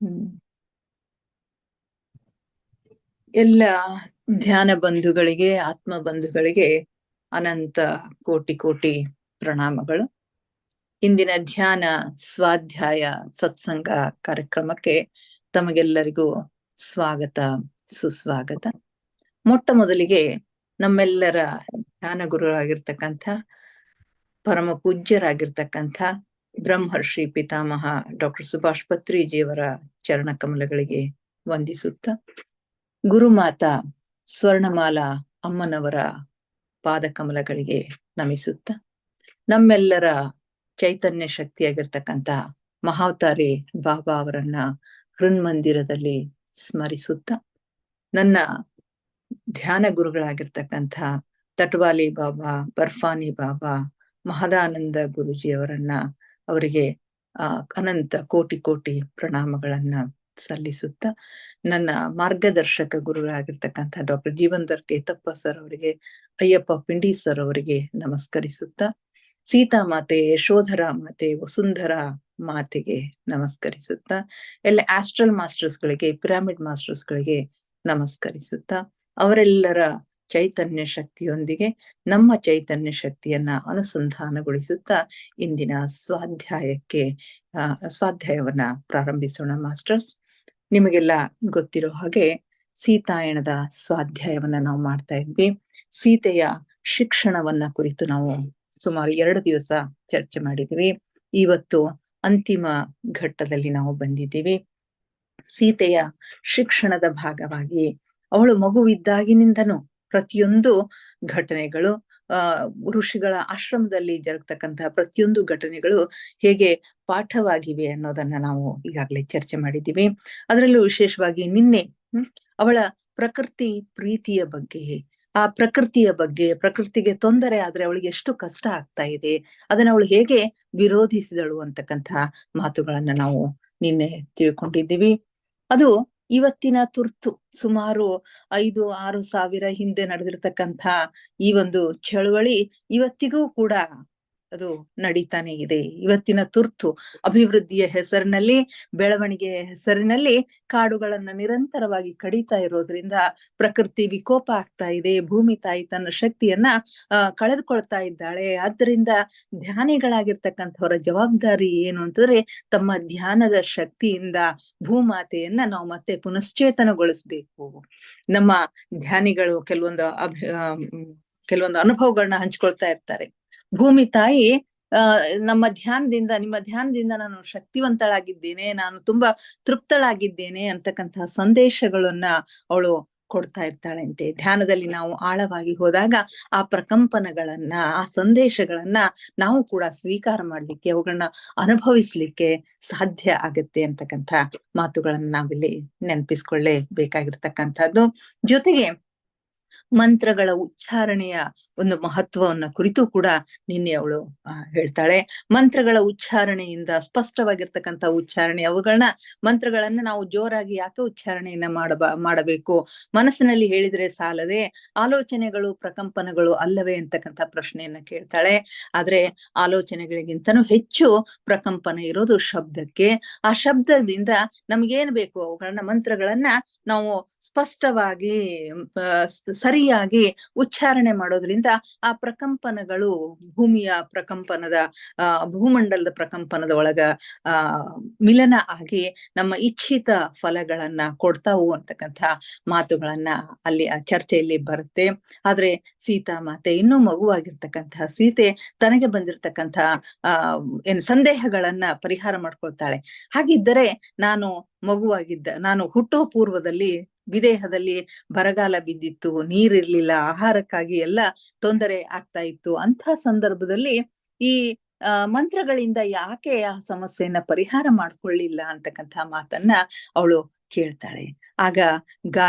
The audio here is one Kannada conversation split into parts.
ಹ್ಮ್. ಎಲ್ಲ ಧ್ಯಾನ ಬಂಧುಗಳಿಗೆ, ಆತ್ಮ ಬಂಧುಗಳಿಗೆ ಅನಂತ ಕೋಟಿ ಕೋಟಿ ಪ್ರಣಾಮಗಳು. ಇಂದಿನ ಧ್ಯಾನ ಸ್ವಾಧ್ಯಾಯ ಸತ್ಸಂಗ ಕಾರ್ಯಕ್ರಮಕ್ಕೆ ತಮಗೆಲ್ಲರಿಗೂ ಸ್ವಾಗತ, ಸುಸ್ವಾಗತ. ಮೊಟ್ಟ ಮೊದಲಿಗೆ ನಮ್ಮೆಲ್ಲರ ಧ್ಯಾನ ಗುರುಗಳಾಗಿರ್ತಕ್ಕಂಥ ಪರಮ ಪೂಜ್ಯರಾಗಿರ್ತಕ್ಕಂಥ ಬ್ರಹ್ಮರ್ಷಿ ಪಿತಾಮಹ ಡಾಕ್ಟರ್ ಸುಭಾಷ್ ಪತ್ರಿಜಿಯವರ ಚರಣ ಕಮಲಗಳಿಗೆ ವಂದಿಸುತ್ತ, ಗುರುಮಾತಾ ಸ್ವರ್ಣಮಾಲಾ ಅಮ್ಮನವರ ಪಾದಕಮಲಗಳಿಗೆ ನಮಿಸುತ್ತ, ನಮ್ಮೆಲ್ಲರ ಚೈತನ್ಯ ಶಕ್ತಿಯಾಗಿರ್ತಕ್ಕಂಥ ಮಹಾವತಾರಿ ಬಾಬಾ ಅವರನ್ನ ಹೃನ್ಮಂದಿರದಲ್ಲಿ ಸ್ಮರಿಸುತ್ತ, ನನ್ನ ಧ್ಯಾನ ಗುರುಗಳಾಗಿರ್ತಕ್ಕಂಥ ತಟ್ವಾಲಿ ಬಾಬಾ, ಬರ್ಫಾನಿ ಬಾಬಾ, ಮಹದಾನಂದ ಗುರುಜಿಯವರನ್ನ ಅವರಿಗೆ ಅನಂತ ಕೋಟಿ ಕೋಟಿ ಪ್ರಣಾಮಗಳನ್ನ ಸಲ್ಲಿಸುತ್ತ, ನನ್ನ ಮಾರ್ಗದರ್ಶಕ ಗುರುಗಳಾಗಿರ್ತಕ್ಕಂಥ ಡಾಕ್ಟರ್ ಜೀವಂದರ್ ಕೇತಪ್ಪ ಸರ್ ಅವರಿಗೆ, ಅಯ್ಯಪ್ಪ ಪಿಂಡಿ ಸರ್ ಅವರಿಗೆ ನಮಸ್ಕರಿಸುತ್ತ, ಸೀತಾ ಮಾತೆ, ಯಶೋಧರ ಮಾತೆ, ವಸುಂಧರ ಮಾತೆಗೆ ನಮಸ್ಕರಿಸುತ್ತ, ಎಲ್ಲ ಆಸ್ಟ್ರಲ್ ಮಾಸ್ಟರ್ಸ್ಗಳಿಗೆ, ಪಿರಾಮಿಡ್ ಮಾಸ್ಟರ್ಸ್ಗಳಿಗೆ ನಮಸ್ಕರಿಸುತ್ತ, ಅವರೆಲ್ಲರ ಚೈತನ್ಯ ಶಕ್ತಿಯೊಂದಿಗೆ ನಮ್ಮ ಚೈತನ್ಯ ಶಕ್ತಿಯನ್ನ ಅನುಸಂಧಾನಗೊಳಿಸುತ್ತಾ ಇಂದಿನ ಸ್ವಾಧ್ಯಾಯವನ್ನ ಪ್ರಾರಂಭಿಸೋಣ. ಮಾಸ್ಟರ್ಸ್, ನಿಮಗೆಲ್ಲ ಗೊತ್ತಿರೋ ಹಾಗೆ ಸೀತಾಯಣದ ಸ್ವಾಧ್ಯಾಯವನ್ನ ನಾವು ಮಾಡ್ತಾ ಇದ್ವಿ. ಸೀತೆಯ ಶಿಕ್ಷಣವನ್ನ ಕುರಿತು ನಾವು ಸುಮಾರು 2 ದಿವಸ ಚರ್ಚೆ ಮಾಡಿದ್ವಿ. ಇವತ್ತು ಅಂತಿಮ ಘಟ್ಟದಲ್ಲಿ ನಾವು ಬಂದಿದ್ದೀವಿ. ಸೀತೆಯ ಶಿಕ್ಷಣದ ಭಾಗವಾಗಿ ಅವಳು ಮಗುವಿದ್ದಾಗಿನಿಂದನೂ ಪ್ರತಿಯೊಂದು ಘಟನೆಗಳು, ಋಷಿಗಳ ಆಶ್ರಮದಲ್ಲಿ ಜರುಗತಕ್ಕಂತಹ ಪ್ರತಿಯೊಂದು ಘಟನೆಗಳು ಹೇಗೆ ಪಾಠವಾಗಿವೆ ಅನ್ನೋದನ್ನ ನಾವು ಈಗಾಗಲೇ ಚರ್ಚೆ ಮಾಡಿದ್ದೀವಿ. ಅದರಲ್ಲೂ ವಿಶೇಷವಾಗಿ ನಿನ್ನೆ ಅವಳ ಪ್ರಕೃತಿ ಪ್ರೀತಿಯ ಬಗ್ಗೆ, ಆ ಪ್ರಕೃತಿಯ ಬಗ್ಗೆ, ಪ್ರಕೃತಿಗೆ ತೊಂದರೆ ಆದ್ರೆ ಅವಳಿಗೆ ಎಷ್ಟು ಕಷ್ಟ ಆಗ್ತಾ ಇದೆ, ಅದನ್ನ ಅವಳು ಹೇಗೆ ವಿರೋಧಿಸಿದಳು ಅಂತಕ್ಕಂಥ ಮಾತುಗಳನ್ನ ನಾವು ನಿನ್ನೆ ತಿಳ್ಕೊಂಡಿದ್ದೀವಿ. ಅದು ಇವತ್ತಿನ ತುರ್ತು, ಸುಮಾರು 5-6 ಸಾವಿರ ಹಿಂದೆ ನಡೆದಿರ್ತಕ್ಕಂಥ ಈ ಒಂದು ಚಳವಳಿ ಇವತ್ತಿಗೂ ಕೂಡ ಅದು ನಡೀತಾನೆ ಇದೆ. ಇವತ್ತಿನ ತುರ್ತು ಅಭಿವೃದ್ಧಿಯ ಹೆಸರಿನಲ್ಲಿ, ಬೆಳವಣಿಗೆಯ ಹೆಸರಿನಲ್ಲಿ ಕಾಡುಗಳನ್ನ ನಿರಂತರವಾಗಿ ಕಡಿತಾ ಇರೋದ್ರಿಂದ ಪ್ರಕೃತಿ ವಿಕೋಪ ಆಗ್ತಾ ಇದೆ. ಭೂಮಿ ತಾಯಿ ತನ್ನ ಶಕ್ತಿಯನ್ನ ಕಳೆದುಕೊಳ್ತಾ ಇದ್ದಾಳೆ. ಆದ್ದರಿಂದ ಧ್ಯಾನಿಗಳಾಗಿರ್ತಕ್ಕಂಥವರ ಜವಾಬ್ದಾರಿ ಏನು ಅಂತಂದ್ರೆ, ತಮ್ಮ ಧ್ಯಾನದ ಶಕ್ತಿಯಿಂದ ಭೂಮಾತೆಯನ್ನ ನಾವು ಮತ್ತೆ ಪುನಶ್ಚೇತನಗೊಳಿಸ್ಬೇಕು. ನಮ್ಮ ಧ್ಯಾನಿಗಳು ಕೆಲವೊಂದು ಅನುಭವಗಳನ್ನ ಹಂಚ್ಕೊಳ್ತಾ ಇರ್ತಾರೆ. ಭೂಮಿ ತಾಯಿ ನಿಮ್ಮ ಧ್ಯಾನದಿಂದ ನಾನು ಶಕ್ತಿವಂತಳಾಗಿದ್ದೇನೆ, ನಾನು ತುಂಬಾ ತೃಪ್ತಳಾಗಿದ್ದೇನೆ ಅಂತಕ್ಕಂತಹ ಸಂದೇಶಗಳನ್ನ ಅವಳು ಕೊಡ್ತಾ ಇರ್ತಾಳಂತೆ. ಧ್ಯಾನದಲ್ಲಿ ನಾವು ಆಳವಾಗಿ ಹೋದಾಗ ಆ ಪ್ರಕಂಪನಗಳನ್ನ, ಆ ಸಂದೇಶಗಳನ್ನ ನಾವು ಕೂಡ ಸ್ವೀಕಾರ ಮಾಡ್ಲಿಕ್ಕೆ, ಅವುಗಳನ್ನ ಅನುಭವಿಸ್ಲಿಕ್ಕೆ ಸಾಧ್ಯ ಆಗತ್ತೆ ಅಂತಕ್ಕಂಥ ಮಾತುಗಳನ್ನ ನಾವಿಲ್ಲಿ ನೆನಪಿಸ್ಕೊಳ್ಳೇಬೇಕಾಗಿರ್ತಕ್ಕಂಥದ್ದು. ಜೊತೆಗೆ ಮಂತ್ರಗಳ ಉಚ್ಚಾರಣೆಯ ಒಂದು ಮಹತ್ವವನ್ನ ಕುರಿತು ಕೂಡ ನಿನ್ನೆ ಅವಳು ಹೇಳ್ತಾಳೆ. ಮಂತ್ರಗಳ ಉಚ್ಚಾರಣೆಯಿಂದ, ಸ್ಪಷ್ಟವಾಗಿರ್ತಕ್ಕಂಥ ಉಚ್ಚಾರಣೆ, ಮಂತ್ರಗಳನ್ನ ನಾವು ಜೋರಾಗಿ ಯಾಕೆ ಉಚ್ಚಾರಣೆಯನ್ನ ಮಾಡಬೇಕು, ಮನಸ್ಸಿನಲ್ಲಿ ಹೇಳಿದ್ರೆ ಸಾಲದೆ, ಆಲೋಚನೆಗಳು ಪ್ರಕಂಪನಗಳು ಅಲ್ಲವೇ ಅಂತಕ್ಕಂಥ ಪ್ರಶ್ನೆಯನ್ನ ಕೇಳ್ತಾಳೆ. ಆದ್ರೆ ಆಲೋಚನೆಗಳಿಗಿಂತನೂ ಹೆಚ್ಚು ಪ್ರಕಂಪನ ಇರೋದು ಶಬ್ದಕ್ಕೆ. ಆ ಶಬ್ದದಿಂದ ನಮ್ಗೇನ್ ಬೇಕು, ಮಂತ್ರಗಳನ್ನ ನಾವು ಸ್ಪಷ್ಟವಾಗಿ ಸರಿಯಾಗಿ ಉಚ್ಚಾರಣೆ ಮಾಡೋದ್ರಿಂದ ಆ ಪ್ರಕಂಪನಗಳು ಭೂಮಿಯ ಪ್ರಕಂಪನದ, ಭೂಮಂಡಲದ ಪ್ರಕಂಪನದ ಒಳಗ ಮಿಲನ ಆಗಿ ನಮ್ಮ ಇಚ್ಛಿತ ಫಲಗಳನ್ನ ಕೊಡ್ತಾವು ಅಂತಕ್ಕಂಥ ಮಾತುಗಳನ್ನ ಅಲ್ಲಿ ಆ ಚರ್ಚೆಯಲ್ಲಿ ಬರುತ್ತೆ. ಆದ್ರೆ ಸೀತಾ ಮಾತೆ, ಇನ್ನೂ ಮಗುವಾಗಿರ್ತಕ್ಕಂತಹ ಸೀತೆ, ತನಗೆ ಬಂದಿರತಕ್ಕಂಥ ಸಂದೇಹಗಳನ್ನ ಪರಿಹಾರ ಮಾಡ್ಕೊಳ್ತಾಳೆ. ಹಾಗಿದ್ದರೆ ನಾನು ಹುಟ್ಟೋ ಪೂರ್ವದಲ್ಲಿ ವಿದೇಹದಲ್ಲಿ ಬರಗಾಲ ಬಿದ್ದಿತ್ತು, ನೀರಿರ್ಲಿಲ್ಲ, ಆಹಾರಕ್ಕಾಗಿ ಎಲ್ಲ ತೊಂದರೆ ಆಗ್ತಾ ಇತ್ತು. ಅಂಥ ಸಂದರ್ಭದಲ್ಲಿ ಈ ಮಂತ್ರಗಳಿಂದ ಯಾಕೆ ಆ ಸಮಸ್ಯೆಯನ್ನ ಪರಿಹಾರ ಮಾಡ್ಕೊಳ್ಳಿಲ್ಲ ಅಂತಕ್ಕಂಥ ಮಾತನ್ನ ಅವಳು ಕೇಳ್ತಾಳೆ. ಆಗ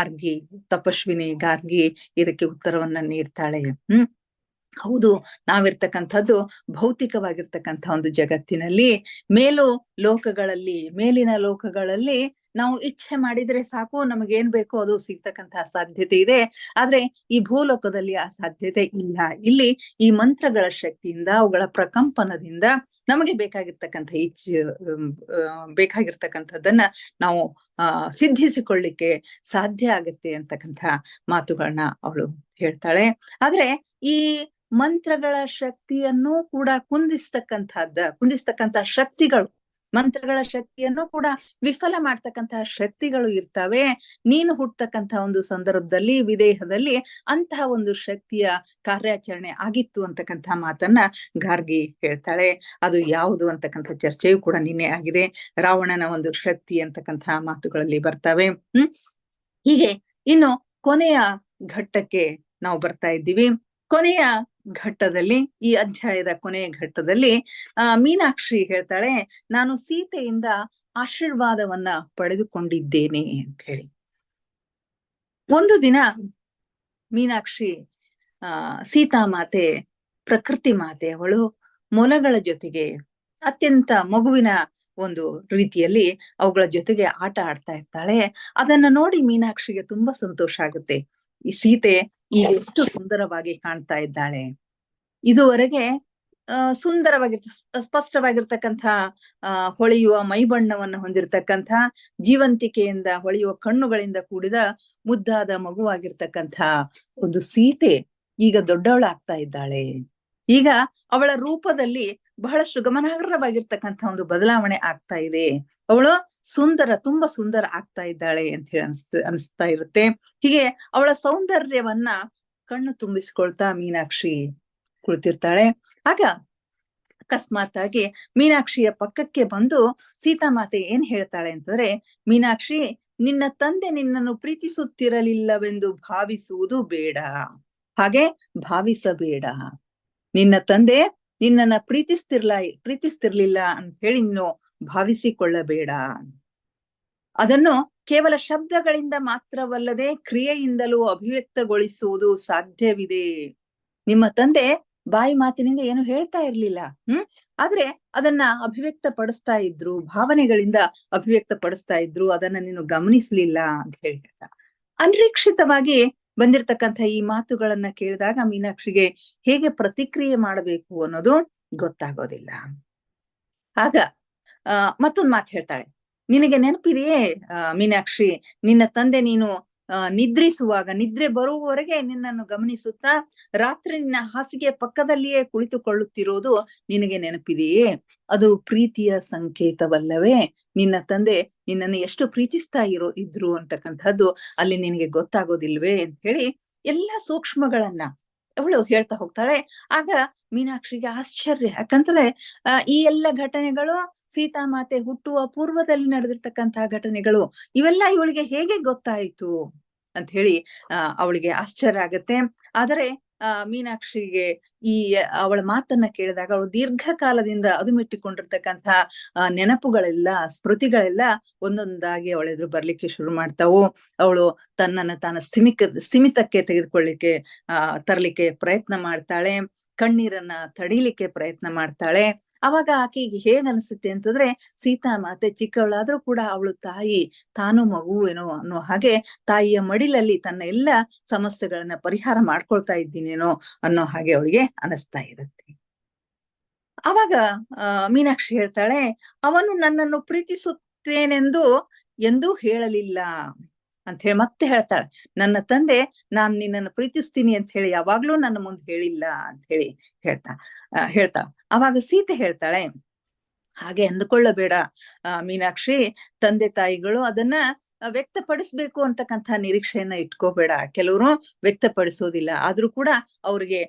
ತಪಸ್ವಿನಿ ಗಾರ್ಗಿ ಇದಕ್ಕೆ ಉತ್ತರವನ್ನ ನೀಡ್ತಾಳೆ. ಹೌದು, ನಾವಿರ್ತಕ್ಕಂಥದ್ದು ಭೌತಿಕವಾಗಿರ್ತಕ್ಕಂಥ ಒಂದು ಜಗತ್ತಿನಲ್ಲಿ. ಮೇಲು ಲೋಕಗಳಲ್ಲಿ, ಮೇಲಿನ ಲೋಕಗಳಲ್ಲಿ ನಾವು ಇಚ್ಛೆ ಮಾಡಿದ್ರೆ ಸಾಕು, ನಮಗೇನ್ ಬೇಕೋ ಅದು ಸಿಗ್ತಕ್ಕಂತಹ ಸಾಧ್ಯತೆ ಇದೆ. ಆದ್ರೆ ಈ ಭೂಲೋಕದಲ್ಲಿ ಆ ಸಾಧ್ಯತೆ ಇಲ್ಲ. ಇಲ್ಲಿ ಈ ಮಂತ್ರಗಳ ಶಕ್ತಿಯಿಂದ, ಅವುಗಳ ಪ್ರಕಂಪನದಿಂದ ನಮಗೆ ಬೇಕಾಗಿರ್ತಕ್ಕಂಥ ಬೇಕಾಗಿರ್ತಕ್ಕಂಥದ್ದನ್ನ ನಾವು ಸಿದ್ಧಿಸಿಕೊಳ್ಳಿಕ್ಕೆ ಸಾಧ್ಯ ಆಗತ್ತೆ ಅಂತಕ್ಕಂಥ ಮಾತುಗಳನ್ನ ಅವಳು ಹೇಳ್ತಾಳೆ. ಆದ್ರೆ ಈ ಮಂತ್ರಗಳ ಶಕ್ತಿಯನ್ನು ಕೂಡ ಕುಂದಿಸ್ತಕ್ಕಂಥ ಶಕ್ತಿಗಳು, ಮಂತ್ರಗಳ ಶಕ್ತಿಯನ್ನು ಕೂಡ ವಿಫಲ ಮಾಡ್ತಕ್ಕಂತಹ ಶಕ್ತಿಗಳು ಇರ್ತವೆ. ನೀನು ಹುಟ್ಟತಕ್ಕಂಥ ಒಂದು ಸಂದರ್ಭದಲ್ಲಿ, ವಿದೇಹದಲ್ಲಿ ಅಂತಹ ಒಂದು ಶಕ್ತಿಯ ಕಾರ್ಯಾಚರಣೆ ಆಗಿತ್ತು ಅಂತಕ್ಕಂಥ ಮಾತನ್ನ ಗಾರ್ಗಿ ಹೇಳ್ತಾಳೆ. ಅದು ಯಾವುದು ಅಂತಕ್ಕಂಥ ಚರ್ಚೆಯು ಕೂಡ ನಿನ್ನೆ ಆಗಿದೆ. ರಾವಣನ ಒಂದು ಶಕ್ತಿ ಅಂತಕ್ಕಂಥ ಮಾತುಗಳಲ್ಲಿ ಬರ್ತವೆ. ಹೀಗೆ ಇನ್ನು ಕೊನೆಯ ಘಟ್ಟಕ್ಕೆ ನಾವು ಬರ್ತಾ ಇದ್ದೀವಿ. ಕೊನೆಯ ಘಟ್ಟದಲ್ಲಿ, ಈ ಅಧ್ಯಾಯದ ಕೊನೆಯ ಘಟ್ಟದಲ್ಲಿ ಮೀನಾಕ್ಷಿ ಹೇಳ್ತಾಳೆ, ನಾನು ಸೀತೆಯಿಂದ ಆಶೀರ್ವಾದವನ್ನ ಪಡೆದುಕೊಂಡಿದ್ದೇನೆ ಅಂತ ಹೇಳಿ. ಒಂದು ದಿನ ಮೀನಾಕ್ಷಿ ಸೀತಾಮಾತೆ, ಪ್ರಕೃತಿ ಮಾತೆ, ಅವಳು ಮೊಲಗಳ ಜೊತೆಗೆ ಅತ್ಯಂತ ಮಗುವಿನ ಒಂದು ರೀತಿಯಲ್ಲಿ ಅವುಗಳ ಜೊತೆಗೆ ಆಟ ಆಡ್ತಾ ಇರ್ತಾಳೆ. ಅದನ್ನ ನೋಡಿ ಮೀನಾಕ್ಷಿಗೆ ತುಂಬಾ ಸಂತೋಷ ಆಗುತ್ತೆ. ಈ ಸೀತೆ ಈಗ ಎಷ್ಟು ಸುಂದರವಾಗಿ ಕಾಣ್ತಾ ಇದ್ದಾಳೆ. ಇದುವರೆಗೆ ಸ್ಪಷ್ಟವಾಗಿರ್ತಕ್ಕಂಥ ಹೊಳೆಯುವ ಮೈಬಣ್ಣವನ್ನು ಹೊಂದಿರತಕ್ಕಂಥ, ಜೀವಂತಿಕೆಯಿಂದ ಹೊಳೆಯುವ ಕಣ್ಣುಗಳಿಂದ ಕೂಡಿದ ಮುದ್ದಾದ ಮಗುವಾಗಿರ್ತಕ್ಕಂಥ ಒಂದು ಸೀತೆ ಈಗ ದೊಡ್ಡವಳಾಗ್ತಾ ಇದ್ದಾಳೆ. ಈಗ ಅವಳ ರೂಪದಲ್ಲಿ ಬಹಳಷ್ಟು ಗಮನಾರ್ಹವಾಗಿರ್ತಕ್ಕಂಥ ಒಂದು ಬದಲಾವಣೆ ಆಗ್ತಾ ಇದೆ. ಅವಳು ತುಂಬಾ ಸುಂದರ ಆಗ್ತಾ ಇದ್ದಾಳೆ ಅಂತ ಹೇಳಿ ಅನಿಸ್ತಾ ಇರುತ್ತೆ. ಹೀಗೆ ಅವಳ ಸೌಂದರ್ಯವನ್ನ ಕಣ್ಣು ತುಂಬಿಸ್ಕೊಳ್ತಾ ಮೀನಾಕ್ಷಿ ಕುಳಿತಿರ್ತಾಳೆ. ಆಗ ಅಕಸ್ಮಾತ್ ಆಗಿ ಮೀನಾಕ್ಷಿಯ ಪಕ್ಕಕ್ಕೆ ಬಂದು ಸೀತಾಮಾತೆ ಏನ್ ಹೇಳ್ತಾಳೆ ಅಂತಂದ್ರೆ, ಮೀನಾಕ್ಷಿ, ನಿನ್ನ ತಂದೆ ನಿನ್ನನ್ನು ಪ್ರೀತಿಸುತ್ತಿರಲಿಲ್ಲವೆಂದು ಭಾವಿಸುವುದು ಬೇಡ, ಹಾಗೆ ಭಾವಿಸಬೇಡ. ನಿನ್ನ ತಂದೆ ನಿನ್ನನ್ನ ಪ್ರೀತಿಸ್ತಿರ್ಲಿಲ್ಲ ಅಂತ ಹೇಳಿ ನೀನು ಭಾವಿಸಿಕೊಳ್ಳಬೇಡ. ಅದನ್ನು ಕೇವಲ ಶಬ್ದಗಳಿಂದ ಮಾತ್ರವಲ್ಲದೆ ಕ್ರಿಯೆಯಿಂದಲೂ ಅಭಿವ್ಯಕ್ತಗೊಳಿಸುವುದು ಸಾಧ್ಯವಿದೆ. ನಿಮ್ಮ ತಂದೆ ಬಾಯಿ ಮಾತಿನಿಂದ ಏನು ಹೇಳ್ತಾ ಇರ್ಲಿಲ್ಲ, ಆದ್ರೆ ಅದನ್ನ ಅಭಿವ್ಯಕ್ತ ಪಡಿಸ್ತಾ ಇದ್ರು, ಭಾವನೆಗಳಿಂದ ಅಭಿವ್ಯಕ್ತ ಪಡಿಸ್ತಾ ಇದ್ರು, ಅದನ್ನ ನೀನು ಗಮನಿಸ್ಲಿಲ್ಲ ಅಂತ ಹೇಳ್ತಾ. ಅನಿರೀಕ್ಷಿತವಾಗಿ ಬಂದಿರತಕ್ಕಂಥ ಈ ಮಾತುಗಳನ್ನ ಕೇಳಿದಾಗ ಮೀನಾಕ್ಷಿಗೆ ಹೇಗೆ ಪ್ರತಿಕ್ರಿಯೆ ಮಾಡಬೇಕು ಅನ್ನೋದು ಗೊತ್ತಾಗೋದಿಲ್ಲ. ಆಗ ಮತ್ತೊಂದು ಮಾತು ಹೇಳ್ತಾಳೆ, ನಿನಗೆ ನೆನಪಿದೆಯೇ ಮೀನಾಕ್ಷಿ, ನಿನ್ನ ತಂದೆ ನೀನು ನಿದ್ರಿಸುವಾಗ, ನಿದ್ರೆ ಬರುವವರೆಗೆ ನಿನ್ನನ್ನು ಗಮನಿಸುತ್ತಾ ರಾತ್ರಿ ನಿನ್ನ ಹಾಸಿಗೆ ಪಕ್ಕದಲ್ಲಿಯೇ ಕುಳಿತುಕೊಳ್ಳುತ್ತಿರೋದು ನಿನಗೆ ನೆನಪಿದೆಯೇ? ಅದು ಪ್ರೀತಿಯ ಸಂಕೇತವಲ್ಲವೇ? ನಿನ್ನ ತಂದೆ ನಿನ್ನನ್ನು ಎಷ್ಟು ಪ್ರೀತಿಸ್ತಾ ಇದ್ರು ಅಂತಕ್ಕಂಥದ್ದು ಅಲ್ಲಿ ನಿನಗೆ ಗೊತ್ತಾಗೋದಿಲ್ವೇ ಅಂತ ಹೇಳಿ ಎಲ್ಲಾ ಸೂಕ್ಷ್ಮಗಳನ್ನ ಅವಳು ಹೇಳ್ತಾ ಹೋಗ್ತಾಳೆ. ಆಗ ಮೀನಾಕ್ಷಿಗೆ ಆಶ್ಚರ್ಯ, ಯಾಕಂದ್ರೆ ಈ ಎಲ್ಲ ಘಟನೆಗಳು ಸೀತಾಮಾತೆ ಹುಟ್ಟುವ ಪೂರ್ವದಲ್ಲಿ ನಡೆದಿರ್ತಕ್ಕಂತಹ ಘಟನೆಗಳು, ಇವೆಲ್ಲ ಇವಳಿಗೆ ಹೇಗೆ ಗೊತ್ತಾಯ್ತು ಅಂತ ಹೇಳಿ ಅವಳಿಗೆ ಆಶ್ಚರ್ಯ ಆಗತ್ತೆ. ಆದರೆ ಮೀನಾಕ್ಷಿಗೆ ಈ ಅವಳ ಮಾತನ್ನ ಕೇಳಿದಾಗ ಅವಳು ದೀರ್ಘಕಾಲದಿಂದ ಅದುಮಿಟ್ಟಿಕೊಂಡಿರ್ತಕ್ಕಂಥ ನೆನಪುಗಳೆಲ್ಲ, ಸ್ಮೃತಿಗಳೆಲ್ಲ ಒಂದೊಂದಾಗಿ ಅವಳ ಎದುರು ಬರ್ಲಿಕ್ಕೆ ಶುರು ಮಾಡ್ತಾವು. ಅವಳು ತನ್ನನ್ನ ತಾನು ಸ್ಥಿಮಿತಕ್ಕೆ ತೆಗೆದುಕೊಳ್ಳಿಕ್ಕೆ ತರ್ಲಿಕ್ಕೆ ಪ್ರಯತ್ನ ಮಾಡ್ತಾಳೆ, ಕಣ್ಣೀರನ್ನ ತಡೀಲಿಕ್ಕೆ ಪ್ರಯತ್ನ ಮಾಡ್ತಾಳೆ. ಅವಾಗ ಆಕೆಗೆ ಹೇಗ್ ಅನ್ಸುತ್ತೆ ಅಂತಂದ್ರೆ, ಸೀತಾಮಾತೆ ಚಿಕ್ಕವಳಾದ್ರೂ ಕೂಡ ಅವಳು ತಾಯಿ, ತಾನು ಮಗುವೇನೋ ಅನ್ನೋ ಹಾಗೆ ತಾಯಿಯ ಮಡಿಲಲ್ಲಿ ತನ್ನ ಎಲ್ಲ ಸಮಸ್ಯೆಗಳನ್ನ ಪರಿಹಾರ ಮಾಡ್ಕೊಳ್ತಾ ಇದ್ದೀನೇನೋ ಅನ್ನೋ ಹಾಗೆ ಅವಳಿಗೆ ಅನಿಸ್ತಾ ಇರುತ್ತೆ. ಅವಾಗ ಮೀನಾಕ್ಷಿ ಹೇಳ್ತಾಳೆ, ಅವನು ನನ್ನನ್ನು ಪ್ರೀತಿಸುತ್ತೇನೆಂದು ಎಂದೂ ಹೇಳಲಿಲ್ಲ ಅಂತ ಹೇಳಿ ಮತ್ತೆ ಹೇಳ್ತಾಳೆ. ನನ್ನ ತಂದೆ ನಾನ್ ನಿನ್ನನ್ನು ಪ್ರೀತಿಸ್ತೀನಿ ಅಂತ ಹೇಳಿ ಯಾವಾಗ್ಲೂ ನನ್ನ ಮುಂದೆ ಹೇಳಿಲ್ಲ ಅಂತ ಹೇಳಿ ಹೇಳ್ತಾ ಅವಾಗ ಸೀತೆ ಹೇಳ್ತಾಳೆ, ಹಾಗೆ ಅಂದುಕೊಳ್ಳಬೇಡ ಮೀನಾಕ್ಷಿ, ತಂದೆ ತಾಯಿಗಳು ಅದನ್ನ ವ್ಯಕ್ತಪಡಿಸ್ಬೇಕು ಅಂತಕ್ಕಂಥ ನಿರೀಕ್ಷೆಯನ್ನ ಇಟ್ಕೋಬೇಡ. ಕೆಲವರು ವ್ಯಕ್ತಪಡಿಸೋದಿಲ್ಲ, ಆದ್ರೂ ಕೂಡ ಅವ್ರಿಗೆ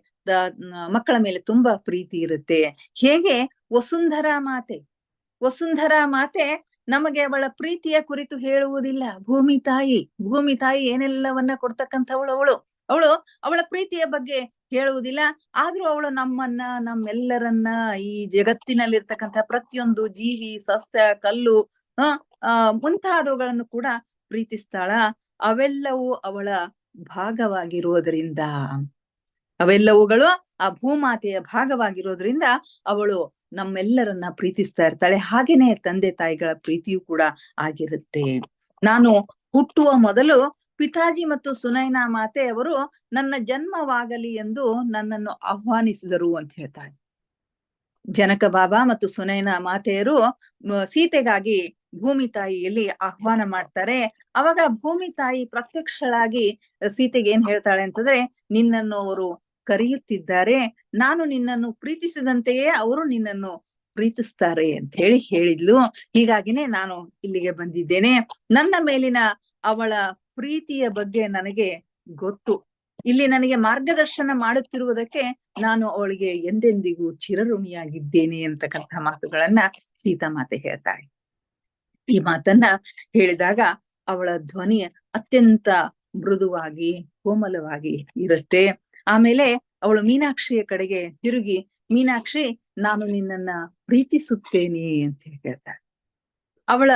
ಮಕ್ಕಳ ಮೇಲೆ ತುಂಬಾ ಪ್ರೀತಿ ಇರುತ್ತೆ. ಹೇಗೆ ವಸುಂಧರಾ ಮಾತೆ ನಮಗೆ ಅವಳ ಪ್ರೀತಿಯ ಕುರಿತು ಹೇಳುವುದಿಲ್ಲ. ಭೂಮಿ ತಾಯಿ ಏನೆಲ್ಲವನ್ನ ಕೊಡ್ತಕ್ಕಂಥವಳು ಅವಳ ಪ್ರೀತಿಯ ಬಗ್ಗೆ ಹೇಳುವುದಿಲ್ಲ. ಆದ್ರೂ ಅವಳು ನಮ್ಮೆಲ್ಲರನ್ನ, ಈ ಜಗತ್ತಿನಲ್ಲಿರ್ತಕ್ಕಂಥ ಪ್ರತಿಯೊಂದು ಜೀವಿ, ಸಸ್ಯ, ಕಲ್ಲು ಮುಂತಾದವುಗಳನ್ನು ಕೂಡ ಪ್ರೀತಿಸ್ತಾಳ. ಅವೆಲ್ಲವೂ ಅವಳ ಭಾಗವಾಗಿರುವುದರಿಂದ, ಅವೆಲ್ಲವುಗಳು ಆ ಭೂಮಾತೆಯ ಭಾಗವಾಗಿರೋದ್ರಿಂದ ಅವಳು ನಮ್ಮೆಲ್ಲರನ್ನ ಪ್ರೀತಿಸ್ತಾ ಇರ್ತಾಳೆ. ಹಾಗೇನೆ ತಂದೆ ತಾಯಿಗಳ ಪ್ರೀತಿಯೂ ಕೂಡ ಆಗಿರುತ್ತೆ. ನಾನು ಹುಟ್ಟುವ ಮೊದಲು ಪಿತಾಜಿ ಮತ್ತು ಸುನೈನಾ ಮಾತೆ ಅವರು ನನ್ನ ಜನ್ಮವಾಗಲಿ ಎಂದು ನನ್ನನ್ನು ಆಹ್ವಾನಿಸಿದರು ಅಂತ ಹೇಳ್ತಾಳೆ. ಜನಕ ಬಾಬಾ ಮತ್ತು ಸುನೈನಾ ಮಾತೆಯರು ಸೀತೆಗಾಗಿ ಭೂಮಿ ತಾಯಿಯಲ್ಲಿ ಆಹ್ವಾನ ಮಾಡ್ತಾರೆ. ಅವಾಗ ಭೂಮಿ ತಾಯಿ ಪ್ರತ್ಯಕ್ಷಳಾಗಿ ಸೀತೆಗೆ ಏನ್ ಹೇಳ್ತಾಳೆ ಅಂತಂದ್ರೆ, ನಿನ್ನನ್ನು ಅವರು ಕರೆಯುತ್ತಿದ್ದಾರೆ, ನಾನು ನಿನ್ನನ್ನು ಪ್ರೀತಿಸಿದಂತೆಯೇ ಅವರು ನಿನ್ನನ್ನು ಪ್ರೀತಿಸ್ತಾರೆ ಅಂತ ಹೇಳಿದ್ಲು. ಹೀಗಾಗಿನೇ ನಾನು ಇಲ್ಲಿಗೆ ಬಂದಿದ್ದೇನೆ. ನನ್ನ ಮೇಲಿನ ಅವಳ ಪ್ರೀತಿಯ ಬಗ್ಗೆ ನನಗೆ ಗೊತ್ತು. ಇಲ್ಲಿ ನನಗೆ ಮಾರ್ಗದರ್ಶನ ಮಾಡುತ್ತಿರುವುದಕ್ಕೆ ನಾನು ಅವಳಿಗೆ ಎಂದೆಂದಿಗೂ ಚಿರಋಣಿಯಾಗಿದ್ದೇನೆ ಅಂತಕ್ಕಂಥ ಮಾತುಗಳನ್ನ ಸೀತಾಮಾತೆ ಹೇಳ್ತಾಳೆ. ಈ ಮಾತನ್ನ ಹೇಳಿದಾಗ ಅವಳ ಧ್ವನಿ ಅತ್ಯಂತ ಮೃದುವಾಗಿ ಕೋಮಲವಾಗಿ ಇರುತ್ತೆ. ಆಮೇಲೆ ಅವಳು ಮೀನಾಕ್ಷಿಯ ಕಡೆಗೆ ತಿರುಗಿ, ಮೀನಾಕ್ಷಿ, ನಾನು ನಿನ್ನನ್ನ ಪ್ರೀತಿಸುತ್ತೇನೆ ಅಂತ ಹೇಳ್ತಾಳೆ. ಅವಳ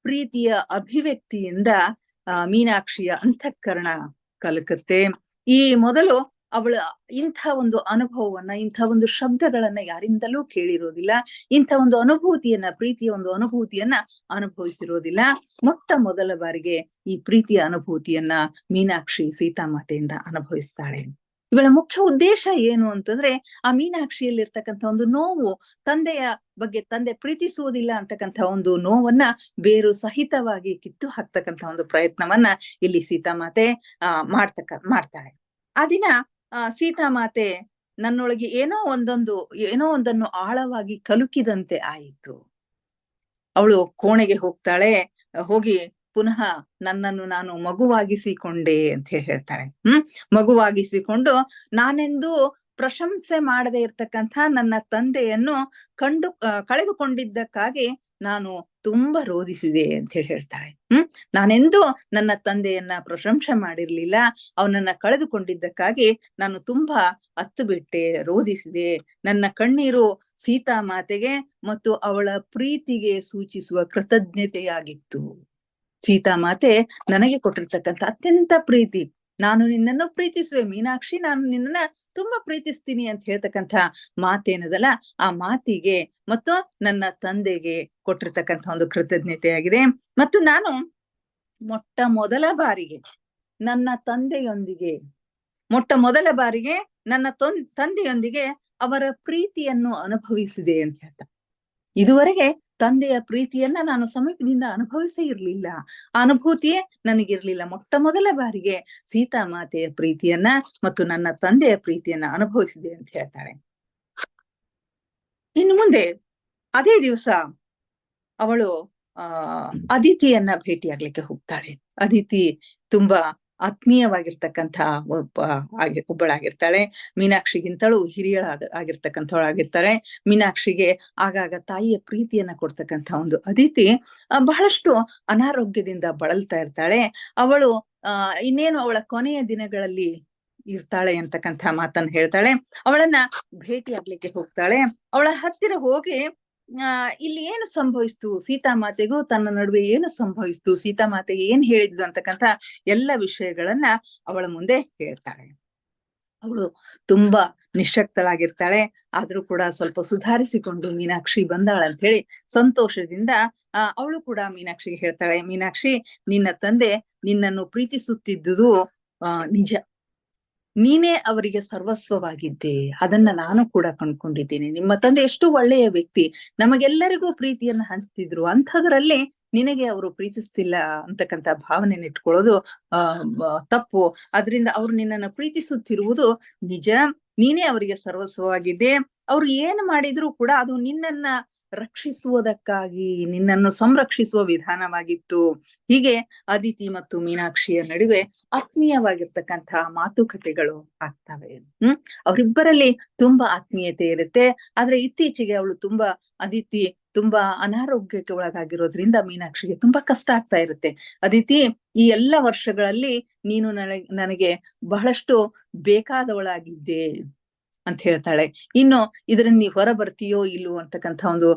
ಪ್ರೀತಿಯ ಅಭಿವ್ಯಕ್ತಿಯಿಂದ ಮೀನಾಕ್ಷಿಯ ಅಂತಃಕರಣ ಕಲಕತ್ತೆ. ಈ ಮೊದಲು ಅವಳ ಇಂಥ ಒಂದು ಅನುಭವವನ್ನ, ಇಂಥ ಒಂದು ಶಬ್ದಗಳನ್ನ ಯಾರಿಂದಲೂ ಕೇಳಿರೋದಿಲ್ಲ. ಇಂಥ ಒಂದು ಅನುಭೂತಿಯನ್ನ, ಪ್ರೀತಿಯ ಒಂದು ಅನುಭೂತಿಯನ್ನ ಅನುಭವಿಸಿರೋದಿಲ್ಲ. ಮೊಟ್ಟ ಮೊದಲ ಬಾರಿಗೆ ಈ ಪ್ರೀತಿಯ ಅನುಭೂತಿಯನ್ನ ಮೀನಾಕ್ಷಿ ಸೀತಾಮಾತೆಯಿಂದ ಅನುಭವಿಸ್ತಾಳೆ. ಇವಳ ಮುಖ್ಯ ಉದ್ದೇಶ ಏನು ಅಂತಂದ್ರೆ, ಆ ಮೀನಾಕ್ಷಿಯಲ್ಲಿರ್ತಕ್ಕಂಥ ಒಂದು ನೋವು, ತಂದೆಯ ಬಗ್ಗೆ ತಂದೆ ಪ್ರೀತಿಸುವುದಿಲ್ಲ ಅಂತಕ್ಕಂಥ ಒಂದು ನೋವನ್ನ ಬೇರು ಸಹಿತವಾಗಿ ಕಿತ್ತು ಹಾಕ್ತಕ್ಕಂಥ ಒಂದು ಪ್ರಯತ್ನವನ್ನ ಇಲ್ಲಿ ಸೀತಾಮಾತೆ ಮಾಡ್ತಾಳೆ. ಆ ದಿನ ಸೀತಾಮಾತೆ ನನ್ನೊಳಗೆ ಏನೋ ಒಂದನ್ನು ಆಳವಾಗಿ ಕಲುಕಿದಂತೆ ಆಯಿತು. ಅವಳು ಕೋಣೆಗೆ ಹೋಗ್ತಾಳೆ. ಹೋಗಿ ಪುನಃ ನನ್ನನ್ನು ನಾನು ಮಗುವಾಗಿಸಿಕೊಂಡೆ ಅಂತ ಹೇಳ್ತಾಳೆ. ಮಗುವಾಗಿಸಿಕೊಂಡು ನಾನೆಂದು ಪ್ರಶಂಸೆ ಮಾಡದೆ ಇರ್ತಕ್ಕಂಥ ನನ್ನ ತಂದೆಯನ್ನು ಕಳೆದುಕೊಂಡಿದ್ದಕ್ಕಾಗಿ ನಾನು ತುಂಬಾ ರೋಧಿಸಿದೆ ಅಂತ ಹೇಳ್ತಾಳೆ. ನಾನೆಂದು ನನ್ನ ತಂದೆಯನ್ನ ಪ್ರಶಂಸೆ ಮಾಡಿರ್ಲಿಲ್ಲ. ಅವನನ್ನ ಕಳೆದುಕೊಂಡಿದ್ದಕ್ಕಾಗಿ ನಾನು ತುಂಬಾ ಅತ್ತು ಬಿಟ್ಟೆ, ರೋಧಿಸಿದೆ. ನನ್ನ ಕಣ್ಣೀರು ಸೀತಾಮಾತೆಗೆ ಮತ್ತು ಅವಳ ಪ್ರೀತಿಗೆ ಸೂಚಿಸುವ ಕೃತಜ್ಞತೆಯಾಗಿತ್ತು. ಸೀತಾಮಾತೆ ನನಗೆ ಕೊಟ್ಟಿರ್ತಕ್ಕಂಥ ಅತ್ಯಂತ ಪ್ರೀತಿ, ನಾನು ನಿನ್ನನ್ನು ಪ್ರೀತಿಸುವೆ ಮೀನಾಕ್ಷಿ, ನಾನು ನಿನ್ನನ್ನ ತುಂಬಾ ಪ್ರೀತಿಸ್ತೀನಿ ಅಂತ ಹೇಳ್ತಕ್ಕಂಥ ಮಾತೇನದಲ್ಲ, ಆ ಮಾತಿಗೆ ಮತ್ತು ನನ್ನ ತಂದೆಗೆ ಕೊಟ್ಟಿರ್ತಕ್ಕಂಥ ಒಂದು ಕೃತಜ್ಞತೆಯಾಗಿದೆ. ಮತ್ತು ನಾನು ಮೊಟ್ಟ ಮೊದಲ ಬಾರಿಗೆ ನನ್ನ ತಂದೆಯೊಂದಿಗೆ ಅವರ ಪ್ರೀತಿಯನ್ನು ಅನುಭವಿಸಿದೆ ಅಂತ ಹೇಳ್ತಾರೆ. ಇದುವರೆಗೆ ತಂದೆಯ ಪ್ರೀತಿಯನ್ನ ನಾನು ಸಮೀಪದಿಂದ ಅನುಭವಿಸೇ ಇರ್ಲಿಲ್ಲ, ಅನುಭೂತಿಯೇ ನನಗಿರ್ಲಿಲ್ಲ. ಮೊಟ್ಟ ಮೊದಲ ಬಾರಿಗೆ ಸೀತಾಮಾತೆಯ ಪ್ರೀತಿಯನ್ನ ಮತ್ತು ನನ್ನ ತಂದೆಯ ಪ್ರೀತಿಯನ್ನ ಅನುಭವಿಸಿದೆ ಅಂತ ಹೇಳ್ತಾಳೆ. ಇನ್ನು ಮುಂದೆ ಅದೇ ದಿವಸ ಅವಳು ಅದಿತಿಯನ್ನ ಭೇಟಿಯಾಗ್ಲಿಕ್ಕೆ ಹೋಗ್ತಾಳೆ. ಅದಿತಿ ತುಂಬಾ ಆತ್ಮೀಯವಾಗಿರ್ತಕ್ಕಂಥ ಒಬ್ಬಳಾಗಿರ್ತಾಳೆ. ಮೀನಾಕ್ಷಿಗಿಂತಲೂ ಆಗಿರ್ತಕ್ಕಂಥವಳಾಗಿರ್ತಾಳೆ. ಮೀನಾಕ್ಷಿಗೆ ಆಗಾಗ ತಾಯಿಯ ಪ್ರೀತಿಯನ್ನ ಕೊಡ್ತಕ್ಕಂಥ ಒಂದು ಅದಿತಿ ಬಹಳಷ್ಟು ಅನಾರೋಗ್ಯದಿಂದ ಬಳಲ್ತಾ ಇರ್ತಾಳೆ. ಅವಳು ಇನ್ನೇನು ಅವಳ ಕೊನೆಯ ದಿನಗಳಲ್ಲಿ ಇರ್ತಾಳೆ ಅಂತಕ್ಕಂಥ ಮಾತನ್ನ ಹೇಳ್ತಾಳೆ. ಅವಳನ್ನ ಭೇಟಿ ಆಗ್ಲಿಕ್ಕೆ ಹೋಗ್ತಾಳೆ. ಅವಳ ಹತ್ತಿರ ಹೋಗಿ ಇಲ್ಲಿ ಏನು ಸಂಭವಿಸ್ತು, ಸೀತಾಮಾತೆಗೂ ತನ್ನ ನಡುವೆ ಏನು ಸಂಭವಿಸ್ತು, ಸೀತಾಮಾತೆಗೆ ಏನ್ ಹೇಳಿದ್ಲು ಅಂತಕ್ಕಂಥ ಎಲ್ಲ ವಿಷಯಗಳನ್ನ ಅವಳ ಮುಂದೆ ಹೇಳ್ತಾಳೆ. ಅವಳು ತುಂಬಾ ನಿಶಕ್ತಳಾಗಿರ್ತಾಳೆ. ಆದ್ರೂ ಕೂಡ ಸ್ವಲ್ಪ ಸುಧಾರಿಸಿಕೊಂಡು ಮೀನಾಕ್ಷಿ ಬಂದಾಳ ಅಂತ ಹೇಳಿ ಸಂತೋಷದಿಂದ ಅವಳು ಕೂಡ ಮೀನಾಕ್ಷಿಗೆ ಹೇಳ್ತಾಳೆ, ಮೀನಾಕ್ಷಿ, ನಿನ್ನ ತಂದೆ ನಿನ್ನನ್ನು ಪ್ರೀತಿಸುತ್ತಿದ್ದುದು ನಿಜ. ನೀನೇ ಅವರಿಗೆ ಸರ್ವಸ್ವವಾಗಿದ್ದೆ. ಅದನ್ನ ನಾನು ಕೂಡ ಕಂಡ್ಕೊಂಡಿದ್ದೇನೆ. ನಿಮ್ಮ ತಂದೆ ಎಷ್ಟು ಒಳ್ಳೆಯ ವ್ಯಕ್ತಿ, ನಮಗೆಲ್ಲರಿಗೂ ಪ್ರೀತಿಯನ್ನ ಹಂಚ್ತಿದ್ರು. ಅಂಥದ್ರಲ್ಲಿ ನಿನಗೆ ಅವರು ಪ್ರೀತಿಸ್ತಿಲ್ಲ ಅಂತಕ್ಕಂಥ ಭಾವನೆಯನ್ನು ಇಟ್ಕೊಳ್ಳೋದು ತಪ್ಪು. ಅದರಿಂದ ಅವ್ರು ನಿನ್ನನ್ನು ಪ್ರೀತಿಸುತ್ತಿರುವುದು ನಿಜ. ನೀನೇ ಅವರಿಗೆ ಸರ್ವಸ್ವವಾಗಿದ್ದೆ. ಅವ್ರು ಏನು ಮಾಡಿದ್ರು ಕೂಡ ಅದು ನಿನ್ನನ್ನ ರಕ್ಷಿಸುವುದಕ್ಕಾಗಿ, ನಿನ್ನನ್ನು ಸಂರಕ್ಷಿಸುವ ವಿಧಾನವಾಗಿತ್ತು. ಹೀಗೆ ಅದಿತಿ ಮತ್ತು ಮೀನಾಕ್ಷಿಯ ನಡುವೆ ಆತ್ಮೀಯವಾಗಿರ್ತಕ್ಕಂಥ ಮಾತುಕತೆಗಳು ಆಗ್ತವೆ. ಅವರಿಬ್ಬರಲ್ಲಿ ತುಂಬಾ ಆತ್ಮೀಯತೆ ಇರುತ್ತೆ. ಆದ್ರೆ ಇತ್ತೀಚೆಗೆ ಅದಿತಿ ತುಂಬಾ ಅನಾರೋಗ್ಯಕ್ಕೆ ಒಳಗಾಗಿರೋದ್ರಿಂದ ಮೀನಾಕ್ಷಿಗೆ ತುಂಬಾ ಕಷ್ಟ ಆಗ್ತಾ ಇರುತ್ತೆ. ಅದಿತಿ, ಈ ಎಲ್ಲ ವರ್ಷಗಳಲ್ಲಿ ನೀನು ನನಗೆ ಬಹಳಷ್ಟು ಬೇಕಾದವಳಾಗಿದ್ದೆ ಅಂತ ಹೇಳ್ತಾಳೆ. ಇನ್ನು ಇದರಿಂದ ನೀ ಹೊರ ಬರ್ತೀಯೋ ಇಲ್ಲೋ ಅಂತಕ್ಕಂಥ ಒಂದು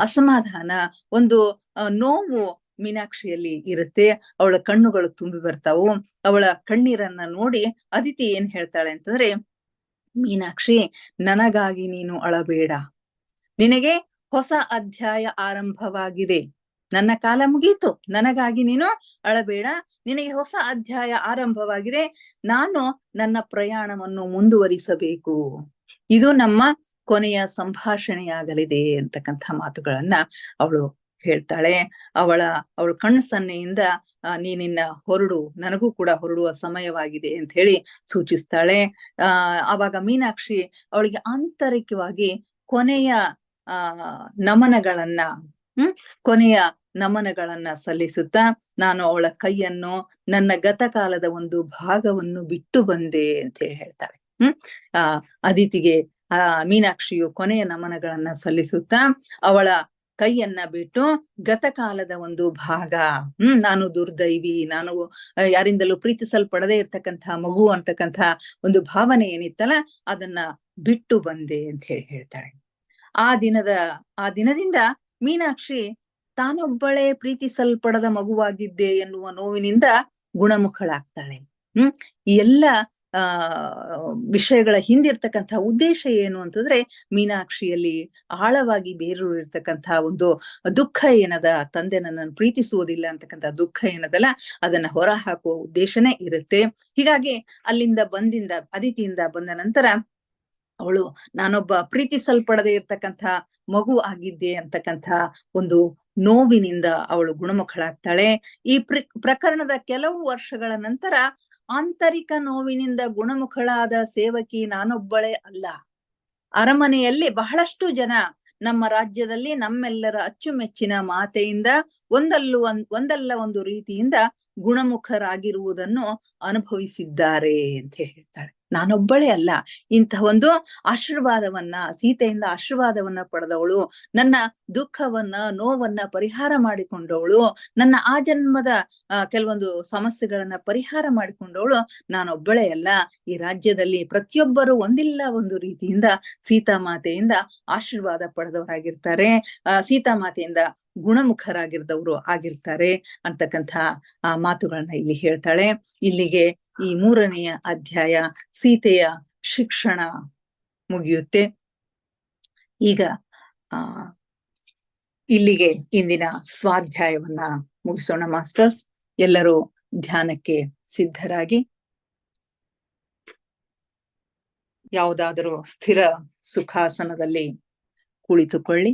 ಅಸಮಾಧಾನ, ಒಂದು ನೋವು ಮೀನಾಕ್ಷಿಯಲ್ಲಿ ಇರುತ್ತೆ. ಅವಳ ಕಣ್ಣುಗಳು ತುಂಬಿ ಬರ್ತಾವು. ಅವಳ ಕಣ್ಣೀರನ್ನ ನೋಡಿ ಅದಿತಿ ಏನ್ ಹೇಳ್ತಾಳೆ ಅಂತಂದ್ರೆ, ಮೀನಾಕ್ಷಿ, ನನಗಾಗಿ ನೀನು ಅಳಬೇಡ, ನಿನಗೆ ಹೊಸ ಅಧ್ಯಾಯ ಆರಂಭವಾಗಿದೆ. ನನ್ನ ಕಾಲ ಮುಗೀತು, ನನಗಾಗಿ ನೀನು ಅಳಬೇಡ, ನಿನಗೆ ಹೊಸ ಅಧ್ಯಾಯ ಆರಂಭವಾಗಿದೆ, ನಾನು ನನ್ನ ಪ್ರಯಾಣವನ್ನು ಮುಂದುವರಿಸಬೇಕು, ಇದು ನಮ್ಮ ಕೊನೆಯ ಸಂಭಾಷಣೆಯಾಗಲಿದೆ ಅಂತಕ್ಕಂಥ ಮಾತುಗಳನ್ನ ಅವಳು ಹೇಳ್ತಾಳೆ. ಅವಳ ಕಣ್ಣು ಸನ್ನೆಯಿಂದ ನೀನಿನ್ನ ಹೊರಡು, ನನಗೂ ಕೂಡ ಹೊರಡುವ ಸಮಯವಾಗಿದೆ ಅಂತ ಹೇಳಿ ಸೂಚಿಸ್ತಾಳೆ. ಆವಾಗ ಮೀನಾಕ್ಷಿ ಅವಳಿಗೆ ಆಂತರಿಕವಾಗಿ ಕೊನೆಯ ನಮನಗಳನ್ನ ಕೊನೆಯ ನಮನಗಳನ್ನ ಸಲ್ಲಿಸುತ್ತಾ, ನಾನು ಅವಳ ಕೈಯನ್ನು, ನನ್ನ ಗತಕಾಲದ ಒಂದು ಭಾಗವನ್ನು ಬಿಟ್ಟು ಬಂದೆ ಅಂತ ಹೇಳಿ ಹೇಳ್ತಾಳೆ. ಅದಿತಿಗೆ ಮೀನಾಕ್ಷಿಯು ಕೊನೆಯ ನಮನಗಳನ್ನ ಸಲ್ಲಿಸುತ್ತಾ ಅವಳ ಕೈಯನ್ನ ಬಿಟ್ಟು ಗತಕಾಲದ ಒಂದು ಭಾಗ, ನಾನು ದುರ್ದೈವಿ, ನಾನು ಯಾರಿಂದಲೂ ಪ್ರೀತಿಸಲ್ಪಡದೇ ಇರ್ತಕ್ಕಂಥ ಮಗು ಅಂತಕ್ಕಂಥ ಒಂದು ಭಾವನೆ ಏನಿತ್ತಲ್ಲ ಅದನ್ನ ಬಿಟ್ಟು ಬಂದೆ ಅಂತ ಹೇಳಿ ಹೇಳ್ತಾಳೆ. ಆ ದಿನದಿಂದ ಮೀನಾಕ್ಷಿ ತಾನೊಬ್ಬಳೇ ಪ್ರೀತಿಸಲ್ಪಡದ ಮಗುವಾಗಿದ್ದೆ ಎನ್ನುವ ನೋವಿನಿಂದ ಗುಣಮುಖಳಾಗ್ತಾಳೆ. ಈ ಎಲ್ಲ ವಿಷಯಗಳ ಹಿಂದಿರ್ತಕ್ಕಂಥ ಉದ್ದೇಶ ಏನು ಅಂತಂದ್ರೆ, ಮೀನಾಕ್ಷಿಯಲ್ಲಿ ಆಳವಾಗಿ ಬೇರೂರಿರ್ತಕ್ಕಂಥ ಒಂದು ದುಃಖ ಏನದ, ತಂದೆ ನನ್ನನ್ನು ಪ್ರೀತಿಸುವುದಿಲ್ಲ ಅಂತಕ್ಕಂಥ ದುಃಖ ಏನದಲ್ಲ, ಅದನ್ನ ಹೊರ ಹಾಕುವ ಉದ್ದೇಶನೇ ಇರುತ್ತೆ. ಹೀಗಾಗಿ ಅದಿತಿಯಿಂದ ಬಂದ ನಂತರ ಅವಳು ನಾನೊಬ್ಬ ಪ್ರೀತಿಸಲ್ಪಡದೆ ಇರ್ತಕ್ಕಂಥ ಮಗು ಆಗಿದ್ದೆ ಅಂತಕ್ಕಂಥ ಒಂದು ನೋವಿನಿಂದ ಅವಳು ಗುಣಮುಖಳಾಗ್ತಾಳೆ. ಈ ಪ್ರಕರಣದ ಕೆಲವು ವರ್ಷಗಳ ನಂತರ ಆಂತರಿಕ ನೋವಿನಿಂದ ಗುಣಮುಖಳಾದ ಸೇವಕಿ ನಾನೊಬ್ಬಳೇ ಅಲ್ಲ. ಅರಮನೆಯಲ್ಲಿ ಬಹಳಷ್ಟು ಜನ ನಮ್ಮ ರಾಜ್ಯದಲ್ಲಿ ನಮ್ಮೆಲ್ಲರ ಅಚ್ಚುಮೆಚ್ಚಿನ ಮಾತೆಯಿಂದ ಒಂದಲ್ಲ ಒಂದು ರೀತಿಯಿಂದ ಗುಣಮುಖರಾಗಿರುವುದನ್ನು ಅನುಭವಿಸಿದ್ದಾರೆ ಅಂತ ಹೇಳ್ತಾಳೆ. ನಾನೊಬ್ಬಳೇ ಅಲ್ಲ, ಇಂತಹ ಒಂದು ಆಶೀರ್ವಾದವನ್ನ, ಸೀತೆಯಿಂದ ಆಶೀರ್ವಾದವನ್ನ ಪಡೆದವಳು, ನನ್ನ ದುಃಖವನ್ನ, ನೋವನ್ನ ಪರಿಹಾರ ಮಾಡಿಕೊಂಡವಳು, ನನ್ನ ಆ ಜನ್ಮದ ಕೆಲವೊಂದು ಸಮಸ್ಯೆಗಳನ್ನ ಪರಿಹಾರ ಮಾಡಿಕೊಂಡವಳು ನಾನೊಬ್ಬಳೇ ಅಲ್ಲ. ಈ ರಾಜ್ಯದಲ್ಲಿ ಪ್ರತಿಯೊಬ್ಬರು ಒಂದಿಲ್ಲ ಒಂದು ರೀತಿಯಿಂದ ಸೀತಾಮಾತೆಯಿಂದ ಆಶೀರ್ವಾದ ಪಡೆದವರಾಗಿರ್ತಾರೆ, ಸೀತಾಮಾತೆಯಿಂದ ಗುಣಮುಖರಾಗಿರ್ದವರು ಆಗಿರ್ತಾರೆ ಅಂತಕ್ಕಂಥ ಮಾತುಗಳನ್ನ ಇಲ್ಲಿ ಹೇಳ್ತಾಳೆ. ಇಲ್ಲಿಗೆ ಈ 3ನೆಯ ಅಧ್ಯಾಯ ಸೀತೆಯ ಶಿಕ್ಷಣ ಮುಗಿಯುತ್ತೆ. ಈಗ ಇಲ್ಲಿಗೆ ಇಂದಿನ ಸ್ವಾಧ್ಯಾಯವನ್ನ ಮುಗಿಸೋಣ ಮಾಸ್ಟರ್ಸ್. ಎಲ್ಲರೂ ಧ್ಯಾನಕ್ಕೆ ಸಿದ್ಧರಾಗಿ ಯಾವುದಾದರೂ ಸ್ಥಿರ ಸುಖಾಸನದಲ್ಲಿ ಕುಳಿತುಕೊಳ್ಳಿ.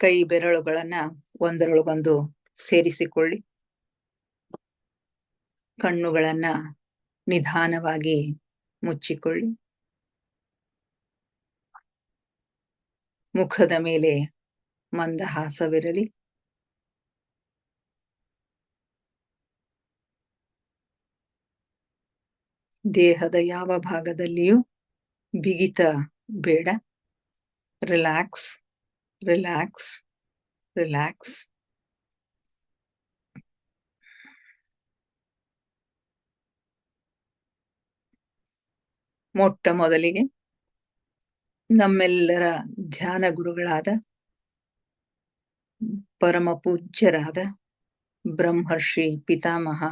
ಕೈ ಬೆರಳುಗಳನ್ನ ಒಂದರೊಳಗೊಂದು ಸೇರಿಸಿಕೊಳ್ಳಿ. ಕಣ್ಣುಗಳನ್ನ ನಿಧಾನವಾಗಿ ಮುಚ್ಚಿಕೊಳ್ಳಿ. ಮುಖದ ಮೇಲೆ ಮಂದಹಾಸವಿರಲಿ. ದೇಹದ ಯಾವ ಭಾಗದಲ್ಲಿಯೂ ಬಿಗಿತ ಬೇಡ. Relax, relax, relax. ಮೊಟ್ಟ ಮೊದಲಿಗೆ ನಮ್ಮೆಲ್ಲರ ಧ್ಯಾನ ಗುರುಗಳಾದ ಪರಮ ಪೂಜ್ಯರಾದ ಬ್ರಹ್ಮರ್ಷಿ ಪಿತಾಮಹ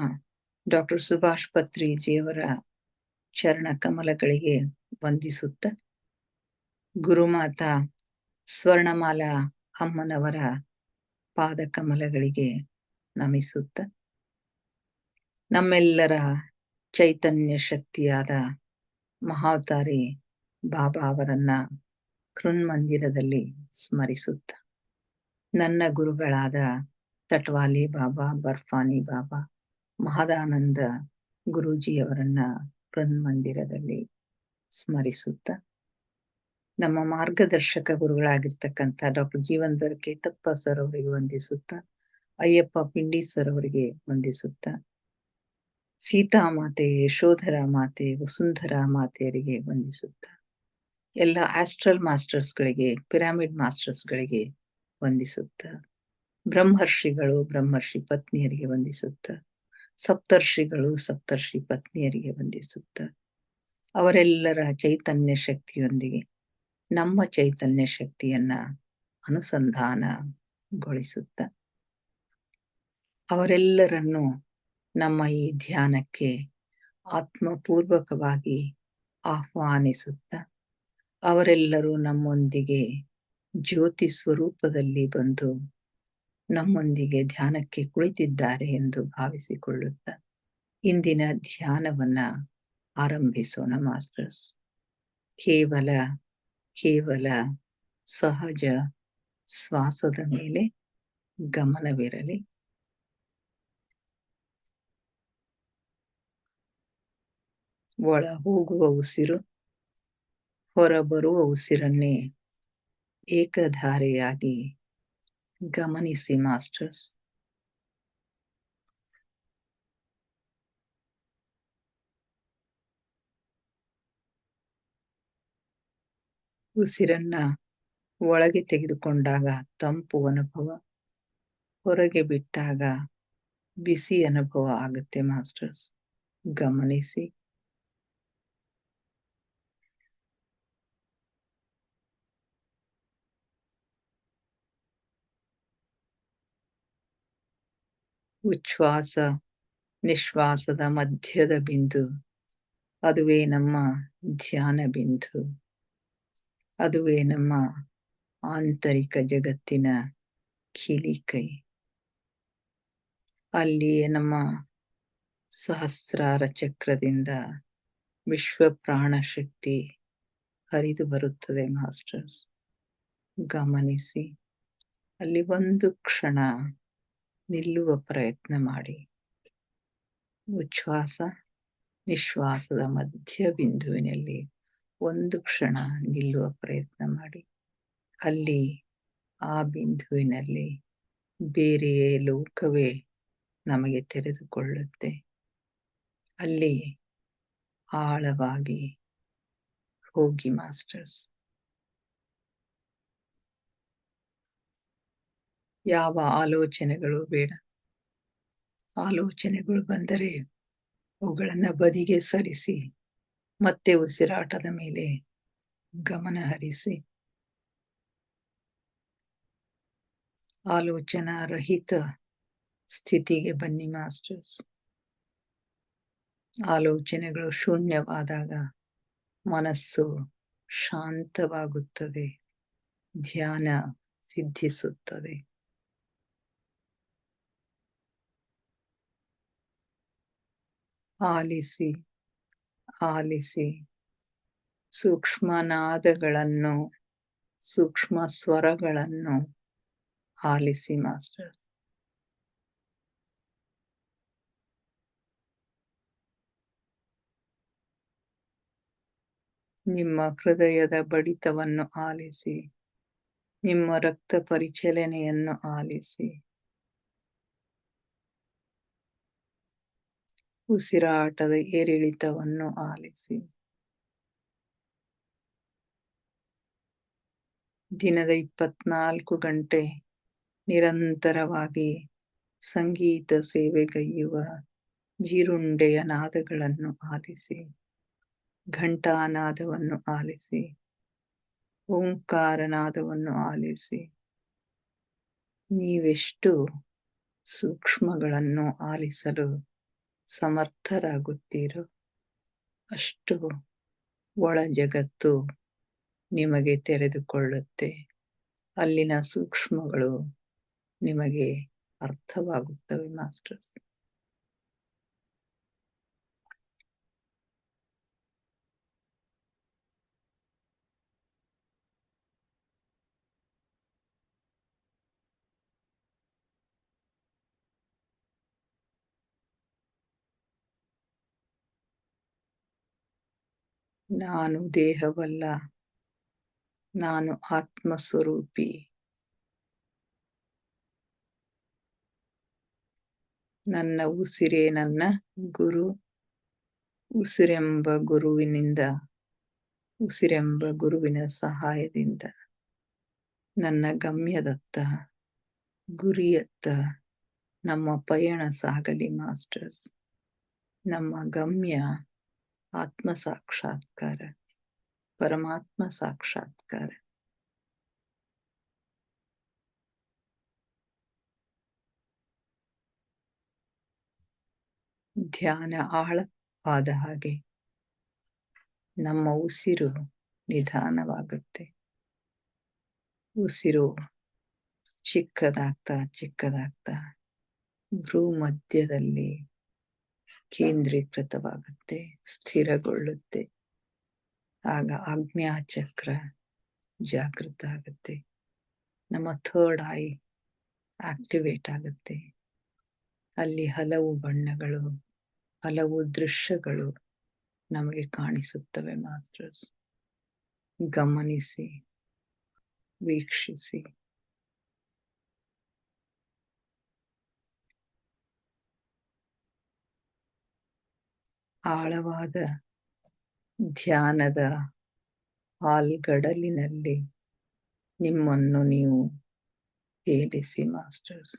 ಡಾಕ್ಟರ್ ಸುಭಾಷ್ ಪತ್ರಿಜಿಯವರ ಚರಣ ಕಮಲಗಳಿಗೆ ವಂದಿಸುತ್ತ, ಗುರುಮಾತಾ ಸ್ವರ್ಣಮಾಲಾ ಅಮ್ಮನವರ ಪಾದ ಕಮಲಗಳಿಗೆ ನಮಿಸುತ್ತ, ನಮ್ಮೆಲ್ಲರ ಚೈತನ್ಯ ಶಕ್ತಿಯಾದ ಮಹಾವತಾರಿ ಬಾಬಾ ಅವರನ್ನ ಹೃನ್ಮಂದಿರದಲ್ಲಿ ಸ್ಮರಿಸುತ್ತ, ನನ್ನ ಗುರುಗಳಾದ ತಟ್ವಾಲಿ ಬಾಬಾ, ಬರ್ಫಾನಿ ಬಾಬಾ, ಮಹದಾನಂದ ಗುರೂಜಿಯವರನ್ನ ಹೃನ್ಮಂದಿರದಲ್ಲಿ ಸ್ಮರಿಸುತ್ತ, ನಮ್ಮ ಮಾರ್ಗದರ್ಶಕ ಗುರುಗಳಾಗಿರ್ತಕ್ಕಂಥ ಡಾಕ್ಟರ್ ಜೀವನ್ಧರ್ ಕೇತಪ್ಪ ಸರ್ ಅವರಿಗೆ ವಂದಿಸುತ್ತ, ಅಯ್ಯಪ್ಪ ಪಿಂಡಿ ಸರ್ ಅವರಿಗೆ ವಂದಿಸುತ್ತ, ಸೀತಾಮಾತೆ, ಯಶೋಧರಾ ಮಾತೆ, ವಸುಂಧರಾ ಮಾತೆಯರಿಗೆ ವಂದಿಸುತ್ತ, ಎಲ್ಲ ಆಸ್ಟ್ರಲ್ ಮಾಸ್ಟರ್ಸ್ಗಳಿಗೆ, ಪಿರಾಮಿಡ್ ಮಾಸ್ಟರ್ಸ್ಗಳಿಗೆ ವಂದಿಸುತ್ತ, ಬ್ರಹ್ಮರ್ಷಿಗಳು, ಬ್ರಹ್ಮರ್ಷಿ ಪತ್ನಿಯರಿಗೆ ವಂದಿಸುತ್ತ, ಸಪ್ತರ್ಷಿಗಳು, ಸಪ್ತರ್ಷಿ ಪತ್ನಿಯರಿಗೆ ವಂದಿಸುತ್ತ, ಅವರೆಲ್ಲರ ಚೈತನ್ಯ ಶಕ್ತಿಯೊಂದಿಗೆ ನಮ್ಮ ಚೈತನ್ಯ ಶಕ್ತಿಯನ್ನ ಅನುಸಂಧಾನಗೊಳಿಸುತ್ತ, ಅವರೆಲ್ಲರನ್ನು ನಮ್ಮ ಈ ಧ್ಯಾನಕ್ಕೆ ಆತ್ಮಪೂರ್ವಕವಾಗಿ ಆಹ್ವಾನಿಸುತ್ತ, ಅವರೆಲ್ಲರೂ ನಮ್ಮೊಂದಿಗೆ ಜ್ಯೋತಿ ಸ್ವರೂಪದಲ್ಲಿ ಬಂದು ನಮ್ಮೊಂದಿಗೆ ಧ್ಯಾನಕ್ಕೆ ಕುಳಿತಿದ್ದಾರೆ ಎಂದು ಭಾವಿಸಿಕೊಳ್ಳುತ್ತಾ ಇಂದಿನ ಧ್ಯಾನವನ್ನ ಆರಂಭಿಸೋಣ ಮಾಸ್ಟರ್ಸ್. ಕೇವಲ ಸಹಜ ಶ್ವಾಸದ ಮೇಲೆ ಗಮನವಿರಲಿ. ಒಳ ಹೋಗುವ ಉಸಿರು, ಹೊರಬರುವ ಉಸಿರನ್ನೇ ಏಕಧಾರೆಯಾಗಿ ಗಮನಿಸಿ ಮಾಸ್ಟರ್ಸ್. ಉಸಿರನ್ನ ಒಳಗೆ ತೆಗೆದುಕೊಂಡಾಗ ತಂಪು ಅನುಭವ, ಹೊರಗೆ ಬಿಟ್ಟಾಗ ಬಿಸಿ ಅನುಭವ ಆಗುತ್ತೆ ಮಾಸ್ಟರ್ಸ್. ಗಮನಿಸಿ. ಉಚ್ಛ್ವಾಸ ನಿಶ್ವಾಸದ ಮಧ್ಯದ ಬಿಂದು, ಅದುವೇ ನಮ್ಮ ಧ್ಯಾನ ಬಿಂದು. ಅದುವೇ ನಮ್ಮ ಆಂತರಿಕ ಜಗತ್ತಿನ ಕೀಲಿಕೈ. ಅಲ್ಲಿಯೇ ನಮ್ಮ ಸಹಸ್ರಾರ ಚಕ್ರದಿಂದ ವಿಶ್ವ ಪ್ರಾಣ ಶಕ್ತಿ ಹರಿದು ಬರುತ್ತದೆ ಮಾಸ್ಟರ್ಸ್. ಗಮನಿಸಿ. ಅಲ್ಲಿ ಒಂದು ಕ್ಷಣ ನಿಲ್ಲುವ ಪ್ರಯತ್ನ ಮಾಡಿ. ಉಚ್ಛ್ವಾಸ ನಿಶ್ವಾಸದ ಮಧ್ಯ ಬಿಂದುವಿನಲ್ಲಿ ಒಂದು ಕ್ಷಣ ನಿಲ್ಲುವ ಪ್ರಯತ್ನ ಮಾಡಿ. ಅಲ್ಲಿ ಆ ಬಿಂದುವಿನಲ್ಲಿ ಬೇರೆಯೇ ಲೋಕವೇ ನಮಗೆ ತೆರೆದುಕೊಳ್ಳುತ್ತೆ. ಅಲ್ಲಿ ಆಳವಾಗಿ ಹೋಗಿ ಮಾಸ್ಟರ್ಸ್. ಯಾವ ಆಲೋಚನೆಗಳು ಬೇಡ. ಆಲೋಚನೆಗಳು ಬಂದರೆ ಅವುಗಳನ್ನು ಬದಿಗೆ ಸರಿಸಿ ಮತ್ತೆ ಉಸಿರಾಟದ ಮೇಲೆ ಗಮನ ಹರಿಸಿ. ಆಲೋಚನಾ ರಹಿತ ಸ್ಥಿತಿಗೆ ಬನ್ನಿ ಮಾಸ್ಟರ್ಸ್. ಆಲೋಚನೆಗಳು ಶೂನ್ಯವಾದಾಗ ಮನಸ್ಸು ಶಾಂತವಾಗುತ್ತದೆ, ಧ್ಯಾನ ಸಿದ್ಧಿಸುತ್ತದೆ. ಆಲಿಸಿ ಆಲಿಸಿ. ಸೂಕ್ಷ್ಮ ನಾದಗಳನ್ನು, ಸೂಕ್ಷ್ಮ ಸ್ವರಗಳನ್ನು ಆಲಿಸಿ ಮಾಸ್ಟರ್. ನಿಮ್ಮ ಹೃದಯದ ಬಡಿತವನ್ನು ಆಲಿಸಿ, ನಿಮ್ಮ ರಕ್ತ ಪರಿಚಲನೆಯನ್ನು ಆಲಿಸಿ, ಉಸಿರಾಟದ ಏರಿಳಿತವನ್ನು ಆಲಿಸಿ. ದಿನದ 24 ಗಂಟೆ ನಿರಂತರವಾಗಿ ಸಂಗೀತ ಸೇವೆಗೈಯುವ ಜೀರುಂಡೆಯ ನಾದಗಳನ್ನು ಆಲಿಸಿ, ಘಂಟಾನಾದವನ್ನು ಆಲಿಸಿ, ಓಂಕಾರ ನಾದವನ್ನು ಆಲಿಸಿ. ನೀವೆಷ್ಟು ಸೂಕ್ಷ್ಮಗಳನ್ನು ಆಲಿಸಲು ಸಮರ್ಥರಾಗುತ್ತೀರೋ ಅಷ್ಟು ಒಳ ಜಗತ್ತು ನಿಮಗೆ ತೆರೆದುಕೊಳ್ಳುತ್ತೆ. ಅಲ್ಲಿನ ಸೂಕ್ಷ್ಮಗಳು ನಿಮಗೆ ಅರ್ಥವಾಗುತ್ತವೆ ಮಾಸ್ಟರ್ಸ್. ನಾನು ದೇಹವಲ್ಲ, ನಾನು ಆತ್ಮಸ್ವರೂಪಿ. ನನ್ನ ಉಸಿರೇ ನನ್ನ ಗುರು. ಉಸಿರೆಂಬ ಗುರುವಿನ ಸಹಾಯದಿಂದ ನನ್ನ ಗಮ್ಯದತ್ತ, ಗುರಿಯತ್ತ ನಮ್ಮ ಪಯಣ ಸಾಗಲಿ ಮಾಸ್ಟರ್ಸ್. ನಮ್ಮ ಗಮ್ಯ ಆತ್ಮ ಸಾಕ್ಷಾತ್ಕಾರ, ಪರಮಾತ್ಮ ಸಾಕ್ಷಾತ್ಕಾರ. ಧ್ಯಾನ ಆಳವಾದ ಹಾಗೆ ನಮ್ಮ ಉಸಿರು ನಿಧಾನವಾಗುತ್ತೆ. ಉಸಿರು ಚಿಕ್ಕದಾಗ್ತಾ ಚಿಕ್ಕದಾಗ್ತಾ ಭ್ರೂ ಮಧ್ಯದಲ್ಲಿ ಕೇಂದ್ರೀಕೃತವಾಗುತ್ತೆ, ಸ್ಥಿರಗೊಳ್ಳುತ್ತೆ. ಆಗ ಆಜ್ಞಾಚಕ್ರ ಜಾಗೃತ ಆಗುತ್ತೆ. ನಮ್ಮ ಥರ್ಡ್ ಐ ಆಕ್ಟಿವೇಟ್ ಆಗುತ್ತೆ. ಅಲ್ಲಿ ಹಲವು ಬಣ್ಣಗಳು, ಹಲವು ದೃಶ್ಯಗಳು ನಮಗೆ ಕಾಣಿಸುತ್ತವೆ. ಮಾಸ್ಟರ್ಸ್, ಗಮನಿಸಿ, ವೀಕ್ಷಿಸಿ. ಆಳವಾದ ಧ್ಯಾನದ ಆಲ್ಗಡಲಿನಲ್ಲಿ ನಿಮ್ಮನ್ನು ನೀವು ತೇಲಿಸಿ ಮಾಸ್ಟರ್ಸ್.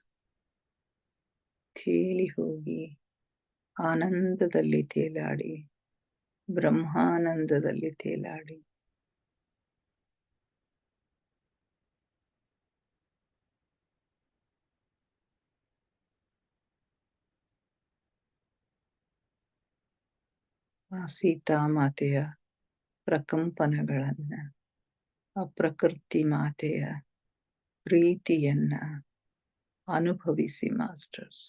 ತೇಲಿ ಹೋಗಿ ಆನಂದದಲ್ಲಿ ತೇಲಾಡಿ, ಬ್ರಹ್ಮಾನಂದದಲ್ಲಿ ತೇಲಾಡಿ. ಆ ಸೀತಾಮಾತೆಯ ಪ್ರಕಂಪನಗಳನ್ನ, ಆ ಪ್ರಕೃತಿ ಮಾತೆಯ ಪ್ರೀತಿಯನ್ನ ಅನುಭವಿಸಿ masters.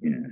Hmm.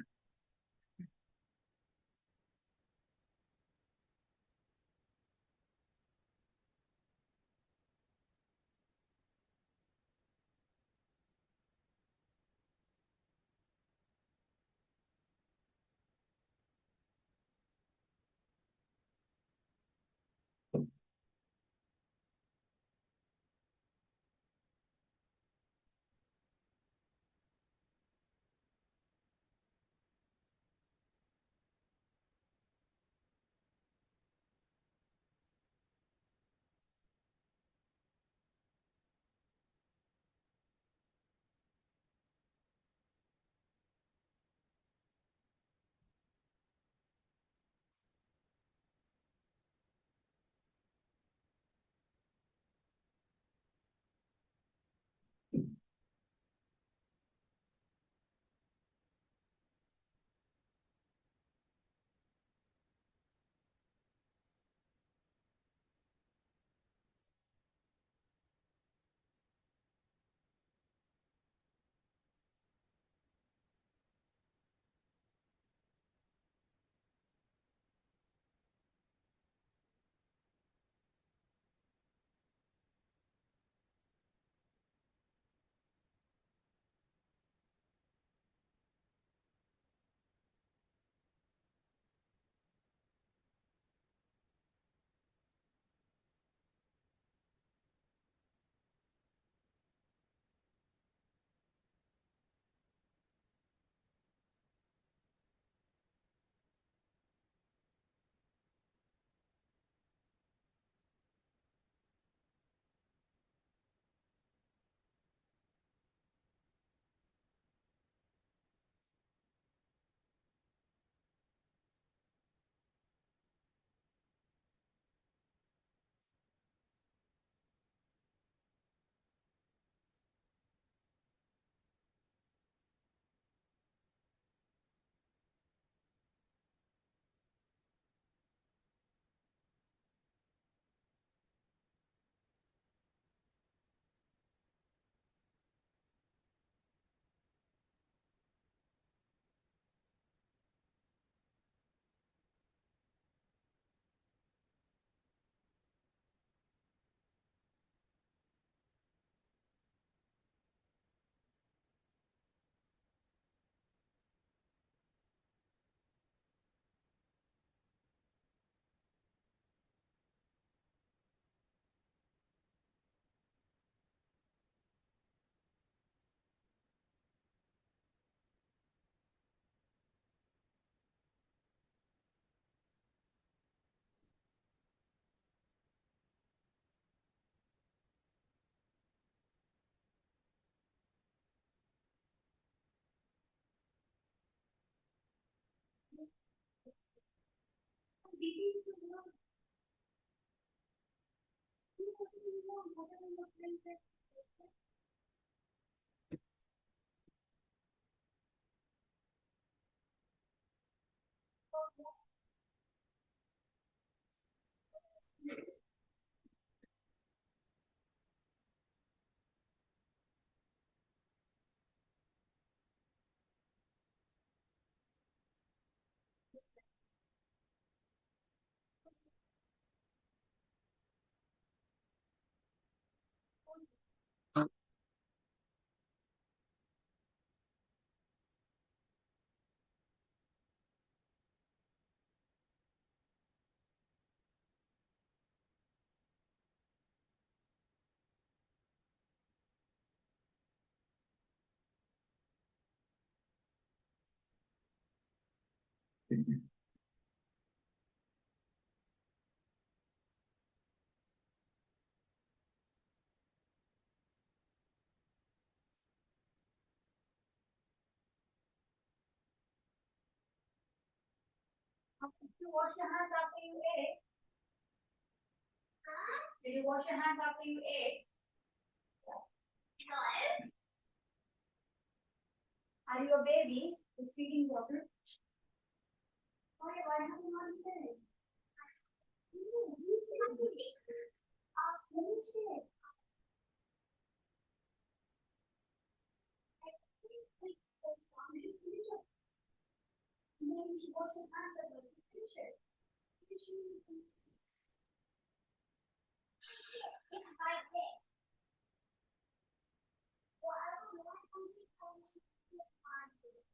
Did you wash your hands after you ate? Did you wash your hands after you ate? No. Are you a baby who's feeding water? Why have you not eaten it? Finish it. should wash your hands and let you finish it. It's like this. Well, I don't know. I don't think I want to do it.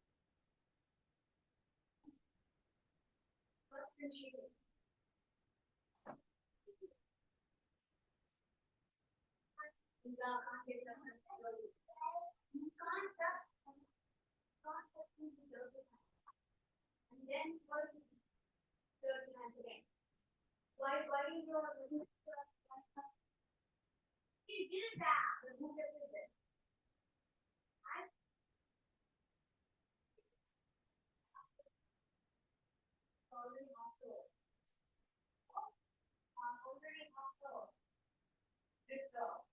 Western shooting. You can't and then first third hands again. Why is your you do that? The movement is it. I already hospital. Already hospital. Good go.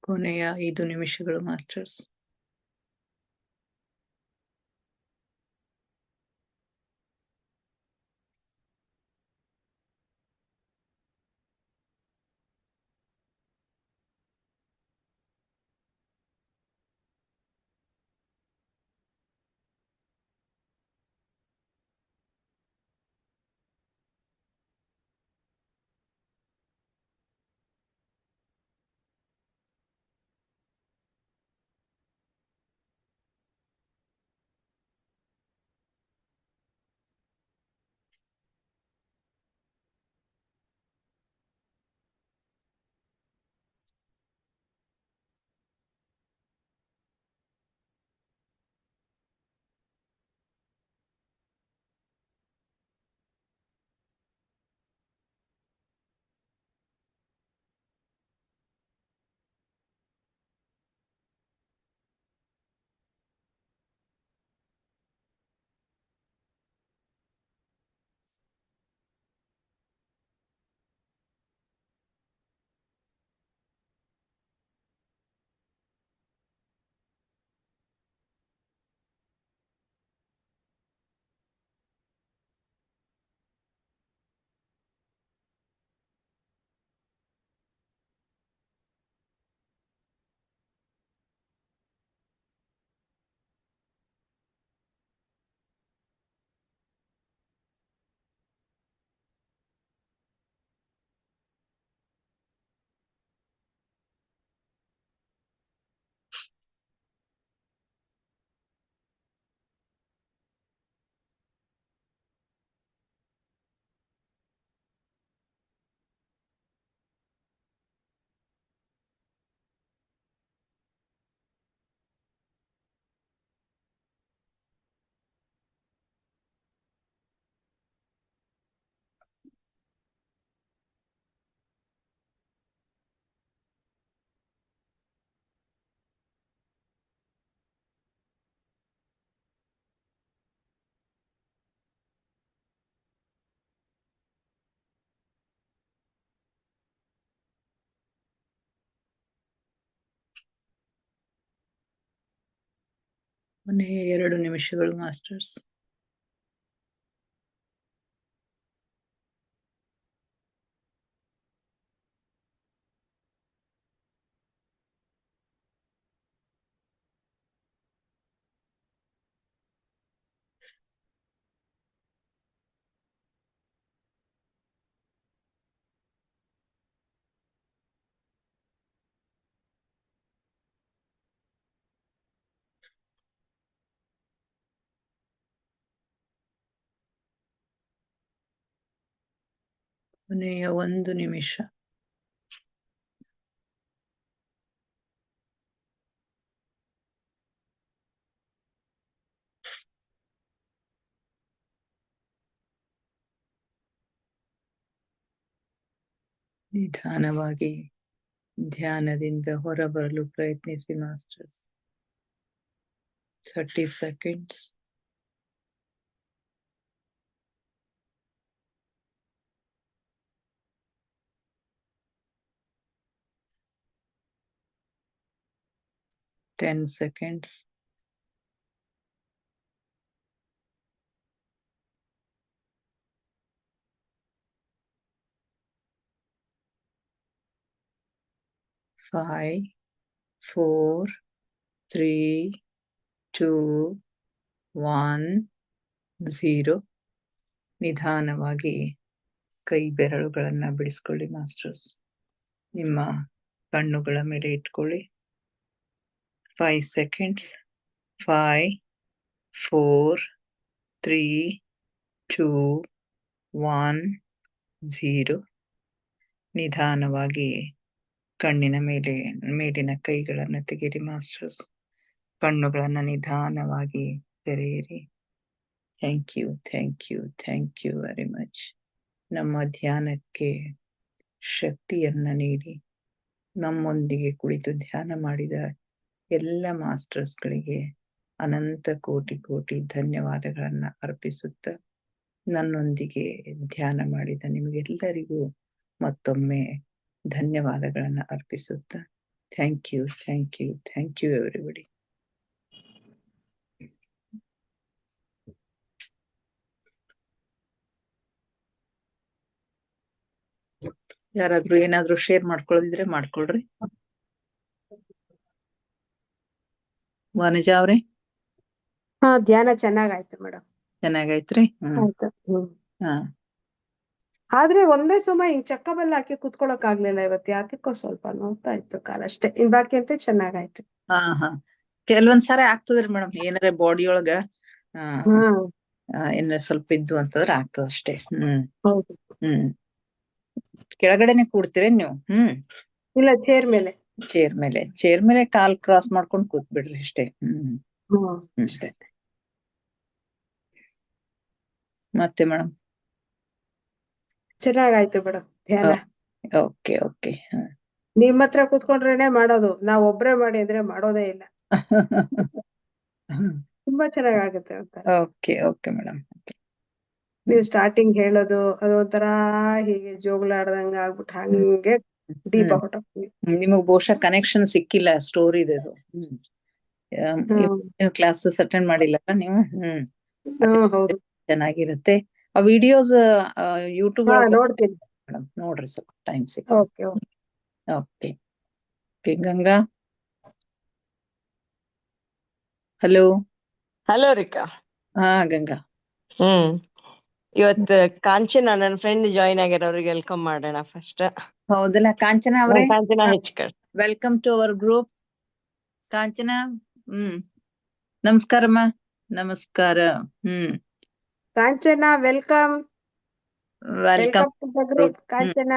ಕೊನೆಯ 5 ನಿಮಿಷಗಳು ಮಾಸ್ಟರ್ಸ್. ಕೊನೆಯ 2 ನಿಮಿಷಗಳು ಮಾಸ್ಟರ್ಸ್. ಕೊನೆಯ 1 ನಿಮಿಷ. ನಿಧಾನವಾಗಿ ಧ್ಯಾನದಿಂದ ಹೊರಬರಲು ಪ್ರಯತ್ನಿಸಿ ಮಾಸ್ಟರ್ಸ್. 30 seconds. Ten seconds. 5, 4, 3, 2, 1, 0. ನಿಧಾನವಾಗಿ ಕೈ ಬೆರಳುಗಳನ್ನ ಬಿಡಿಸ್ಕೊಳ್ಳಿ ಮಾಸ್ಟರ್ಸ್. ನಿಮ್ಮ ಕಣ್ಣುಗಳ ಮೇಲೆ ಇಟ್ಕೊಳ್ಳಿ. 5 seconds. 5, 4, 3, 2, 1, 0. ನಿಧಾನವಾಗಿ ಕಣ್ಣಿನ ಮೇಲಿನ ಕೈಗಳನ್ನು ತೆಗೆಯಿರಿ ಮಾಸ್ಟರ್ಸ್. ಕಣ್ಣುಗಳನ್ನು ನಿಧಾನವಾಗಿ ತೆರೆಯಿರಿ. Thank you, thank you, thank you very much. ನಮ್ಮ ಧ್ಯಾನಕ್ಕೆ ಶಕ್ತಿಯನ್ನ ನೀಡಿ ನಮ್ಮೊಂದಿಗೆ ಕುಳಿತು ಧ್ಯಾನ ಮಾಡಿದ ಎಲ್ಲ ಮಾಸ್ಟರ್ಸ್ಗಳಿಗೆ ಅನಂತ ಕೋಟಿ ಕೋಟಿ ಧನ್ಯವಾದಗಳನ್ನು ಅರ್ಪಿಸುತ್ತಾ, ನನ್ನೊಂದಿಗೆ ಧ್ಯಾನ ಮಾಡಿದ ನಿಮಗೆಲ್ಲರಿಗೂ ಮತ್ತೊಮ್ಮೆ ಧನ್ಯವಾದಗಳನ್ನು ಅರ್ಪಿಸುತ್ತಾ thank you thank you thank you everybody. ಯಾರಾದ್ರೂ ಏನಾದ್ರೂ ಶೇರ್ ಮಾಡ್ಕೊಳ್ಳಿದ್ರೆ ಮಾಡ್ಕೊಳ್ರಿ. ವನಜಾ ಅವ್ರೆ ಹಾ ಧ್ಯಾನ ಚೆನ್ನಾಗಾಯ್ತು ಮೇಡಮ್. ಚೆನ್ನಾಗೈತ್ರಿ. ಆಯ್ತು. ಹಾ ಆದ್ರೆ ಒಂದೇ ಸಮಯ ಹಿಂಗ್ ಚಕ್ಕಬೆಲ್ಲ ಹಾಕಿ ಕುತ್ಕೊಳಕ್ ಆಗ್ಲಿಲ್ಲ ಇವತ್ತು, ಯಾಕೋ ಸ್ವಲ್ಪ ನೋವ್ತಾ ಇತ್ತು ಕಾಲ ಅಷ್ಟೇ. ಇನ್ ಬಾಕಿ ಅಂತ ಚೆನ್ನಾಗಾಯ್ತು. ಹಾ ಹಾ ಕೆಲವೊಂದ್ಸಾರಿ ಆಗ್ತದ್ರಿ ಮೇಡಮ್, ಏನಾರ ಬಾಡಿ ಒಳಗ ಹ್ಮ್ ಏನಾರ ಸ್ವಲ್ಪ ಇದ್ದು ಅಂತಂದ್ರ ಆಗ್ತದ ಅಷ್ಟೇ. ಹೌದು. ಕೆಳಗಡೆನೆ ಕೂಡ್ತೀರೇನ್ ನೀವು? ಇಲ್ಲ ಚೇರ್ ಮೇಲೆ. ಚೇರ್ ಮೇಲೆ ಕಾಲ್ ಕ್ರಾಸ್ ಮಾಡ್ಕೊಂಡ್ ಕೂತ್ ಬಿಡ್ರಿ ಅಷ್ಟೇ. ಅಷ್ಟೇ. ಮತ್ತೆ ಮೇಡಮ್ ಚೆನ್ನಾಗಾಯ್ತು ಮೇಡಮ್ ಧ್ಯಾನ. Okay okay. ನಿಮ್ ಹತ್ರ ಕೂತ್ಕೊಂಡ್ರೇನೆ ಮಾಡೋದು, ನಾವ್ ಒಬ್ರೇ ಮಾಡಿ ಅಂದ್ರೆ ಮಾಡೋದೇ ಇಲ್ಲ. ತುಂಬಾ ಚೆನ್ನಾಗಾಗುತ್ತೆ ಅಂತ. Okay okay madam. ನೀವು ಸ್ಟಾರ್ಟಿಂಗ್ ಹೇಳೋದು ಅದೊಂಥರ ಹೀಗೆ ಜೋಗುಲಾಡ್ದಂಗ ಆಗ್ಬಿಟ್ಟು ಹಂಗೆ ಡೀಪ್ ಹೊಟ್ಟೋಗ್ತೀವಿ. ನಿಮಗ್ ಬಹುಶಃ ಕನೆಕ್ಷನ್ ಸಿಕ್ಕಿಲ್ಲ ಸ್ಟೋರಿದು. ಕ್ಲಾಸಸ್ ಅಟೆಂಡ್ ಮಾಡಿಲ್ಲಲ್ಲ ನೀವು? ಹೌದು. ಚೆನ್ನಾಗಿರುತ್ತೆ ಆ ವಿಡಿಯೋಸ್ ಯೂಟ್ಯೂಬ್ ನೋಡ್ತೀನಿ ಮೇಡಮ್, ನೋಡ್ರಿ ಸ್ವಲ್ಪ ಟೈಮ್ ಸಿಕ್ಕ. Okay okay okay. Ganga hello. Hello ರಿಕಾ. ಹಾ ಗಂಗಾ. ಇವತ್ತು ಕಾಂಚನ ನನ್ನ ಫ್ರೆಂಡ್ ಜಾಯಿನ್ ಆಗ್ಯಾರ, ಅವ್ರಿಗೆ ವೆಲ್ಕಮ್ ಮಾಡೋಣ ಫಸ್ಟ್. ಹೌದಲ್ಲ ಕಾಂಚನ ಅವರೇ? Kanchana Hechkar, welcome to our group. Kanchana ನಮಸ್ಕಾರಮ್ಮ. ನಮಸ್ಕಾರ. Kanchana welcome. Welcome to the group Kanchana.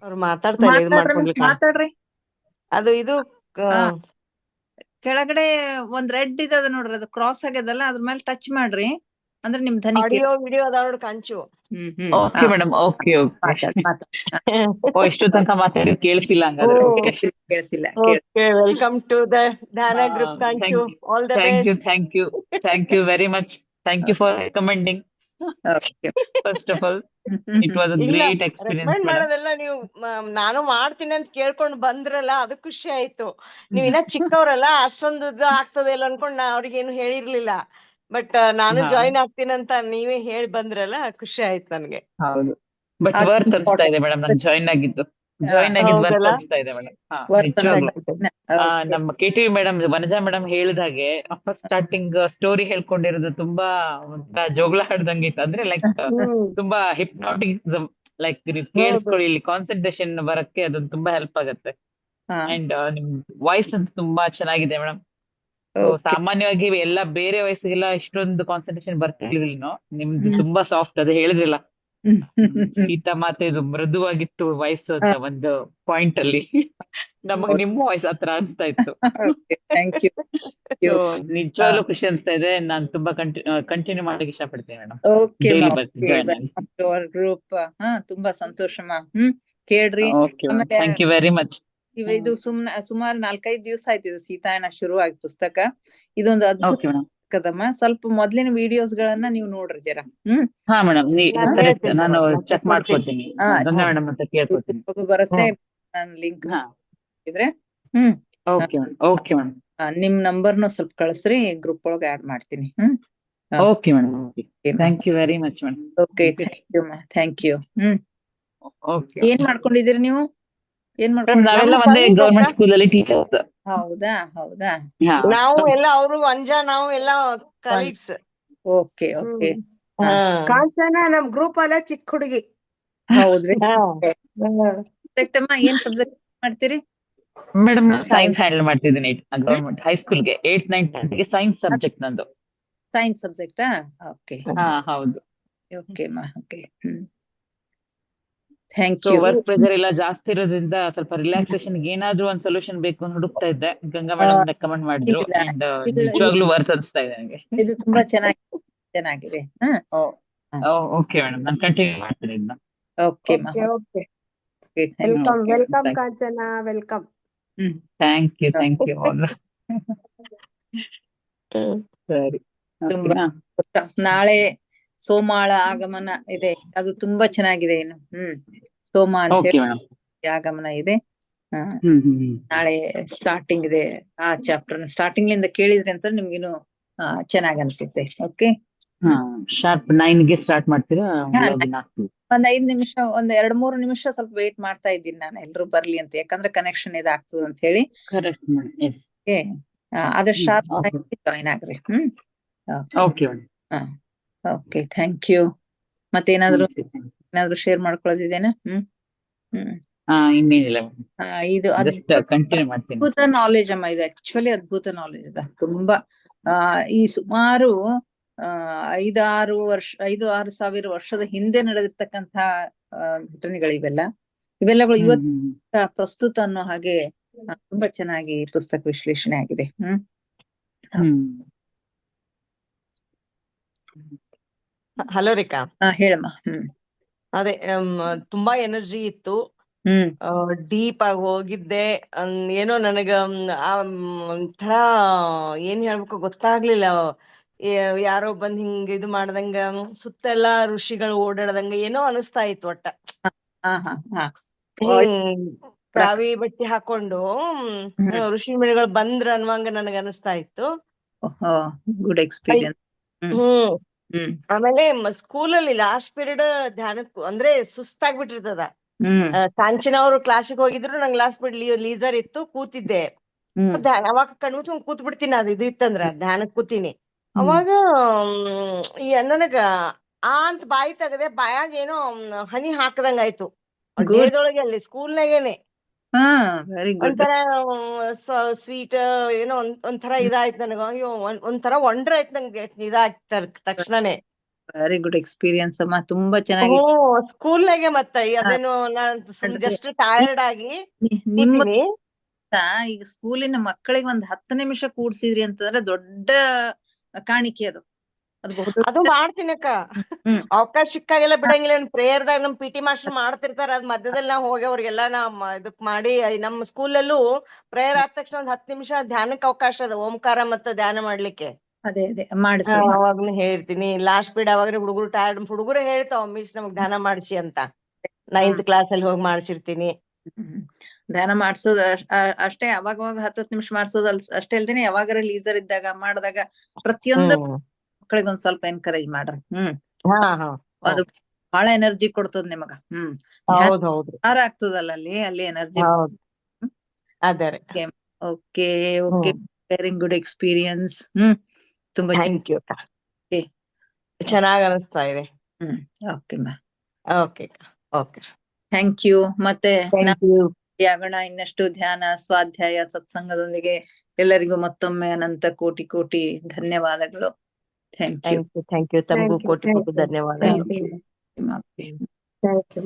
ಅವ್ರು ಮಾತಾಡ್ತಾ ಇಲ್ಲ, ಇದು ಮಾಡ್ಕೊಡ್ಲಿಕ್ಕೆ. ಮಾತಾಡ್ರಿ. ಅದು ಇದು ಕೆಳಗಡೆ ಒಂದ್ ರೆಡ್ ಇದ ನೋಡ್ರಿ, ಅದು ಕ್ರಾಸ್ ಆಗ್ಯದಲ್ಲ, ಅದ್ರ ಮೇಲೆ ಟಚ್ ಮಾಡ್ರಿ ಅಂದ್ರೆ ನಿಮ್ ಧ್ವನಿ ಆಡಿಯೋ ವಿಡಿಯೋ ಅದ ನೋಡಿ Kanchu. Okay madam. Okay okay. ಇಷ್ಟು ತನಕ ಮಾತಾಡಿ ಕೇಳಿಸಿಲ್ಲ ಹಂಗಾದ್ರೆ. ಕೇಳಿಸಿಲ್ಲ. Okay, welcome to the Dhyana group Kanchu. All the best. Thank you very much. Thank you for recommending. First of all it was a great experience. ಮಾಡೋದೆಲ್ಲ ನೀವು ನಾನು ಮಾಡ್ತೀನಿ ಅಂತ ಕೇಳ್ಕೊಂಡು ಬಂದ್ರಲ್ಲ, ಅದು ಖುಷಿ ಆಯ್ತು. ನೀವ್ ಇನ್ನ ಚಿಕ್ಕವ್ರಲ್ಲ, ಅಷ್ಟೊಂದು ಆಗ್ತದೆ ಇಲ್ಲ ಅನ್ಕೊಂಡ್ ನಾ ಅವ್ರಿಗೇನು ಹೇಳಿರ್ಲಿಲ್ಲ. ಬಟ್ ನಾನು ಜಾಯಿನ್ ಆಗ್ತೀನಂತ ನೀವೇ ಹೇಳಿ ಬಂದ್ರಲ್ಲ, ಖುಷಿ ಆಯ್ತು ನನ್ಗೆ. ಹೌದು, ಬಟ್ ವರ್ತ್ ಅನ್ಸ್ತಾ ಇದೆ ಮೇಡಮ್. ನಾನು ಜಾಯಿನ್ ಆಗಿದ್ದು ವರ್ತ್ ಅನ್ಸ್ತಾ ಇದೆ ಮೇಡಮ್. ನಮ್ಮ KTV ಮೇಡಮ್, ವನಜಾ ಮೇಡಮ್ ಹೇಳಿದ ಹಾಗೆ ಫಸ್ಟ್ ಸ್ಟಾರ್ಟಿಂಗ್ ಸ್ಟೋರಿ ಹೇಳ್ಕೊಂಡಿರೋದು ತುಂಬಾ ಜೋಗಳ ಹಾಡ್ದಂಗೆ ಇತ್ತು. ಅಂದ್ರೆ ಲೈಕ್ ತುಂಬಾ ಹಿಪ್ನಾಟಿಸಮ್, ಲೈಕ್ ಕೇಳಿಸ್ಕೊಳ್ಳಿ, ಇಲ್ಲಿ ಕಾನ್ಸಂಟ್ರೇಷನ್ ಬರಕ್ಕೆ ಅದೊಂದು ತುಂಬಾ ಹೆಲ್ಪ್ ಆಗುತ್ತೆ. ಅಂಡ್ ನಿಮ್ ವಾಯ್ಸ್ ಅಂತ ತುಂಬಾ ಚೆನ್ನಾಗಿದೆ ಮೇಡಮ್. ಸಾಮಾನ್ಯವಾಗಿ ಎಲ್ಲ ಬೇರೆ ವಯಸ್ಸಿಗೆಲ್ಲ ಇಷ್ಟೊಂದು ಕಾನ್ಸಂಟ್ರೇಷನ್ ಬರ್ತಿರ್ಲಿಲ್ಲ. ನಿಮ್ದು ತುಂಬಾ ಸಾಫ್ಟ್, ಅದು ಹೇಳಿದ್ರಲ್ಲ ಸೀತಾ ಮಾತೆ, ಇದು ಮೃದುವಾಗಿತ್ತು ವಾಯ್ಸ್ ಅಂತ ಒಂದು ಪಾಯಿಂಟ್ ಅಲ್ಲಿ. ನಮಗ್ ನಿಮ್ಮ ವಾಯ್ಸ್ ಹತ್ರ ಅನ್ಸ್ತಾ ಇತ್ತು. ನಿಜವಾಗ್ಲೂ ಖುಷಿ ಅನ್ಸ್ತಾ ಇದೆ. ನಾನು ತುಂಬಾ ಕಂಟಿನ್ಯೂ ಮಾಡಕ್ಕೆ ಇಷ್ಟಪಡ್ತೀನಿ ಮೇಡಮ್. ಗ್ರೂಪ್ ತುಂಬಾ ಸಂತೋಷಮ್ಮ. ಕೇಳ್ರಿ. Thank you very much. ಇದು ಸುಮಾರು 4-5 ದಿವಸ ಆಯ್ತು ಇದು ಸೀತಾಯಣ ಶುರುವಾಗಿ ಪುಸ್ತಕ. ಇದೊಂದು ಅದ್ಭುತದಮ್ಮ. ಸ್ವಲ್ಪ ಮೊದ್ಲಿನ ವಿಡಿಯೋಸ್ ಗಳನ್ನ ನೀವು ನೋಡ್ರಿ ಜರ. ಹಾ ಮೇಡಮ್, ಕರೆಕ್ಟ್. ನಾನು ಚೆಕ್ ಮಾಡ್ಕೊತೀನಿ. ಮೇಡಮ್ ಅಂತ ಕೇಳ್ಕೊತೀನಿ. ಬರುತ್ತೆ ನಾನು ಲಿಂಕ್ ಇದ್ರೆ. Okay madam. ನಿಮ್ ನಂಬರ್ನು ಸ್ವಲ್ಪ ಕಳಿಸ್ರಿ, ಗ್ರೂಪ್ ಒಳಗೆ ಆಡ್ ಮಾಡ್ತೀನಿ. Okay madam. Thank you very much madam. Okay, thank you. ಏನ್ ಮಾಡ್ಕೊಂಡಿದ್ದೀರಿ ನೀವು? ನಾವೆಲ್ಲ ಒಂದೇ ಗವರ್ಮೆಂಟ್ ಸ್ಕೂಲ್ ಅಲ್ಲಿ ಟೀಚರ್ಸ್. ಹೌದಾ? ನಾವು ಎಲ್ಲ ಅವರು ಅಂಜಾ, ನಾವು ಎಲ್ಲ ಕಲೀಗ್ಸ್. Okay okay. ಕಾಂಚನ ನಮ್ ಗ್ರೂಪ್ ಅಲ್ಲ ಚಿಕ್ಕ ಹುಡುಗಿ. ಹೌದ್ರಿ? ಏನ್ ಸಬ್ಜೆಕ್ಟ್ ಮಾಡ್ತೀರಿ ಮೇಡಮ್? ಸೈನ್ಸ್ ಹ್ಯಾಂಡಲ್ ಮಾಡ್ತಿದ್ದೀನಿ ಗವರ್ಮೆಂಟ್ ಹೈಸ್ಕೂಲ್ಗೆ. 8th 9th 10th science subject ನಂದು. ಸೈನ್ಸ್ ಸಬ್ಜೆಕ್ಟಾ? ಓಕೆ. ಹೌದು. ಓಕೆ ಮಾ. Okay. Thank you. Work pressure ಎಲ್ಲ ಜಾಸ್ತಿ ಇರೋದ್ರಿಂದ ಸ್ವಲ್ಪ ರಿಲ್ಯಾಕ್ಸೇಷನ್ ಏನಾದ್ರೂ ಒಂದ್ ಸೊಲ್ಯೂಷನ್ ಬೇಕು ಅಂತ ಹುಡುಕ್ತಾ ಇದ್ದೆ. ಗಂಗಾ ಮೇಡಮ್ ರೆಕಮೆಂಡ್ ಮಾಡಿದ್ರು. ಅಂಡ್ ನಿಜವಾಗ್ಲೂ ವರ್ತ್ ಅನ್ಸ್ತಾ ಇದೆ ನನಗೆ. ಇದು ತುಂಬಾ ಚೆನ್ನಾಗಿದೆ. ಓಕೆ ಮೇಡಮ್, ನಾನು ಕಂಟಿನ್ಯೂ ಮಾಡ್ತೀನಿ ಇದನ್ನ. Okay. Welcome Kanchana, welcome. Thank you ಸರಿ. ನಾಳೆ ಸೋಮಾಳ ಆಗಮನ ಇದೆ, ಅದು ತುಂಬಾ ಚೆನ್ನಾಗಿದೆ. ಏನು ಸೋಮ ಅಂತ ಹೇಳಿ ಆಗಮನ ಇದೆ. ಹ್ಮ್. ನಾಳೆ ಸ್ಟಾರ್ಟಿಂಗ್ ಇದೆ ಆ ಚಾಪ್ಟರ್. ಸ್ಟಾರ್ಟಿಂಗ್ ಲಿಂದ ಕೇಳಿದ್ರಿ ಅಂತ ನಿಮ್ಗಿನ್ನು ಚೆನ್ನಾಗ್ ಅನ್ಸುತ್ತೆ. ಓಕೆ, ಹಾ, ಶಾರ್ಪ್ 9ಗೆ ಸ್ಟಾರ್ಟ್ ಮಾಡ್ತೀರಾ? ಲಾಗಿನ್ ಆಗ್ತೀವಿ. ಒಂದ್ 5 ನಿಮಿಷ, ಒಂದ್ 2-3 ನಿಮಿಷ ಸ್ವಲ್ಪ ವೇಟ್ ಮಾಡ್ತಾ ಇದ್ದೀನಿ ನಾನು, ಎಲ್ರು ಬರ್ಲಿ ಅಂತ, ಯಾಕಂದ್ರೆ ಕನೆಕ್ಷನ್ ಇದಾಗ್ತದೆ ಅಂತ ಹೇಳಿ. Correct madam. ಎಸ್. ಅದ್ರ ಶಾರ್ಪ್ ಓಕೆ ಜಾಯಿನ್ ಆಗ್ರಿ. Okay madam. Okay, thank you. ಏನಾದ್ರು ಶೇರ್ ಮಾಡ್ಕೊಳ್ಳೋದಿದೇನಾ? ಇನ್ನೇನಿಲ್ಲ ಮೇಡಮ್, ಇದು ಜಸ್ಟ್ ಕಂಟಿನ್ಯೂ ಮಾಡ್ತೀನಿ. ಅದ್ಭುತ ನಾಲೆಜ್ ಅಮ್ಮ, ಇದು ಆಕ್ಚುಲಿ ಅದ್ಭುತ ನಾಲೆಜ್ ಇದೆ. ತುಂಬಾ ಈ ಸುಮಾರು 5-6 ಸಾವಿರ ವರ್ಷದ ಹಿಂದೆ ನಡೆದಿರ್ತಕ್ಕಂಥ ಘಟನೆಗಳಿವೆಲ್ಲ. ಇವೆಲ್ಲಗಳು ಇವತ್ತು ಪ್ರಸ್ತುತ ಅನ್ನೋ ಹಾಗೆ ತುಂಬಾ ಚೆನ್ನಾಗಿ ಪುಸ್ತಕ ವಿಶ್ಲೇಷಣೆ ಆಗಿದೆ. ಹಲೋ ರೇಖಾ. ಹೇಳಮ್ಮ. ಅದೇ ತುಂಬಾ ಎನರ್ಜಿ ಇತ್ತು. ಡೀಪ್ ಆಗಿ ಹೋಗಿದ್ದೆ. ಏನೋ ನನಗ ಒಂಥರ ಏನ್ ಹೇಳ್ಬೇಕು ಗೊತ್ತಾಗ್ಲಿಲ್ಲ. ಯಾರೋ ಬಂದ್ ಹಿಂಗ್ ಇದು ಮಾಡ್ದಂಗ, ಸುತ್ತೆಲ್ಲ ಋಷಿಗಳು ಓಡಾಡ್ದಂಗ ಏನೋ ಅನಿಸ್ತಾ ಇತ್ತು ಒಟ್ಟ. ಕಾವಿ ಬಟ್ಟೆ ಹಾಕೊಂಡು ಋಷಿ ಮುನಿಗಳು ಬಂದ್ರ ಅನ್ವಂಗ ನನಗ ಅನಿಸ್ತಾ ಇತ್ತು. Good experience. ಆಮೇಲೆ ಸ್ಕೂಲಲ್ಲಿ ಲಾಸ್ಟ್ ಪೀರಿಯಡ್ ಧ್ಯಾನಕ್ಕೂ ಅಂದ್ರೆ ಸುಸ್ತಾಗ್ಬಿಟ್ಟಿರ್ತದ. ಕಾಂಚನ ಅವ್ರು ಕ್ಲಾಸಿಗೆ ಹೋಗಿದ್ರು, ನಂಗೆ ಲಾಸ್ಟ್ ಪೀರಿಯಡ್ ಲೀಸರ್ ಇತ್ತು, ಕೂತಿದ್ದೆ. ಅವಾಗ ಕಣ್ಮುಚ್ಕೊಂಡ್ ಕೂತ್ ಬಿಡ್ತೀನಿ. ಅದು ಇದು ಇತ್ತಂದ್ರ ಧ್ಯಾನಕ್ ಕೂತೀನಿ. ಅವಾಗ ನನಗ ಅಂತ ಬಾಯಿ ತೆಗದೆ, ಬಾಯಾಗ ಏನೋ ಹನಿ ಹಾಕದಂಗ ಆಯ್ತು. ದೇಹದೊಳಗೆ ಅಲ್ಲಿ ಸ್ಕೂಲ್ನಾಗೇನೆ ವೆರಿ ಗುಡ್. ಒಂಥರ ಸ್ವೀಟ್ ಏನೋ ಒಂಥರ ಇದಾಯ್ತು ನನಗ. ಅಯ್ಯೋ, ಒಂಥರ ವಂಡ್ರ ಆಯ್ತು ನಂಗೆ. ಇದಾಯ್ತ ತಕ್ಷಣನೇ. ವೆರಿ ಗುಡ್ ಎಕ್ಸ್ಪೀರಿಯನ್ಸ್ ಅಮ್ಮ, ತುಂಬಾ ಚೆನ್ನಾಗಿ. ಸ್ಕೂಲ್ನಾಗೆ ಮತ್ತೆ ಅದೇನು ಜಸ್ಟ್ ಟಯರ್ಡ್ ಆಗಿ ನಿಮ್ಮ ಈಗ ಸ್ಕೂಲಿನ ಮಕ್ಕಳಿಗೆ ಒಂದ್ 10 ನಿಮಿಷ ಕೂಡ್ಸಿದ್ರಿ ಅಂತಂದ್ರೆ ದೊಡ್ಡ ಕಾಣಿಕೆ ಅದು. ಅದು ಮಾಡ್ತೀನಕ್ಕ. ಅವಕಾಶ ಸಿಕ್ಕಾಗೆಲ್ಲ ಬಿಡಂಗಿಲ್ಲ. ಪ್ರೇಯರ್ದಾಗ ನಮ್ PT ಮಾಸ್ಟರ್ ಮಾಡ್ತಿರ್ತಾರ, ಅದ್ ಮಧ್ಯದಲ್ಲಿ ನಾವ್ ಹೋಗಿ ಅವ್ರಿಗೆಲ್ಲಾ ಇದಕ್ ಮಾಡಿ. ನಮ್ಮ ಸ್ಕೂಲಲ್ಲೂ ಪ್ರೇಯರ್ ಆದ ತಕ್ಷಣ ಒಂದ್ 10 ನಿಮಿಷ ಧ್ಯಾನಕ್ಕೆ ಅವಕಾಶ ಅದ, ಓಂಕಾರ ಮತ್ತೆ ಧ್ಯಾನ ಮಾಡ್ಲಿಕ್ಕೆ. ಅದೇ ಮಾಡಿಸಿ. ಅವಾಗ್ನು ಹೇಳ್ತೀನಿ. ಲಾಸ್ಟ್ ಪೀರಿಯಡ್ ಅವಾಗ ಹುಡುಗರು ಟಯರ್ಡ್, ಹುಡುಗರು ಹೇಳ್ತಾವ, ಮಿಸ್ ನಮಗ್ ಧ್ಯಾನ ಮಾಡ್ಸಿ ಅಂತ. 9th ಕ್ಲಾಸ್ ಅಲ್ಲಿ ಹೋಗಿ ಮಾಡ್ಸಿರ್ತೀನಿ. ಧ್ಯಾನ ಮಾಡ್ಸೋದ್ ಅಷ್ಟೇ, ಅವಾಗ 10 ನಿಮಿಷ ಮಾಡ್ಸೋದ್ ಅಷ್ಟೇ ಅಲ್ದೇನೆ, ಯಾವಾಗಾರ ಲೀಸರ್ ಇದ್ದಾಗ ಮಾಡಿದಾಗ ಪ್ರತಿಯೊಂದು ಮಕ್ಕಳಿಗೆ ಒಂದ್ ಸ್ವಲ್ಪ ಎನ್ಕರೇಜ್ ಮಾಡ್ರಿ. ಅದು ಬಹಳ ಎನರ್ಜಿ ಕೊಡ್ತದ ನಿಮಗ. ಆಗ್ತದಲ್ಲ ಅಲ್ಲಿ energy. Okay, very good experience. ತುಂಬಾ ಥ್ಯಾಂಕ್ ಯು. ಚೆನ್ನಾಗ್ ಅನಿಸ್ತಾ ಇದೆ. Okay ma'am. Okay okay, thank you. ಮತ್ತೆ ಆಗೋಣ ಇನ್ನಷ್ಟು ಧ್ಯಾನ, ಸ್ವಾಧ್ಯಾಯ, ಸತ್ಸಂಗದೊಂದಿಗೆ. ಎಲ್ಲರಿಗೂ ಮತ್ತೊಮ್ಮೆ ಅನಂತ ಕೋಟಿ ಕೋಟಿ ಧನ್ಯವಾದಗಳು. Thank you. Thank you. ತಮಗೂ ಕೋಟಿ ಕೋಟಿ ಧನ್ಯವಾದಗಳು. Thank you.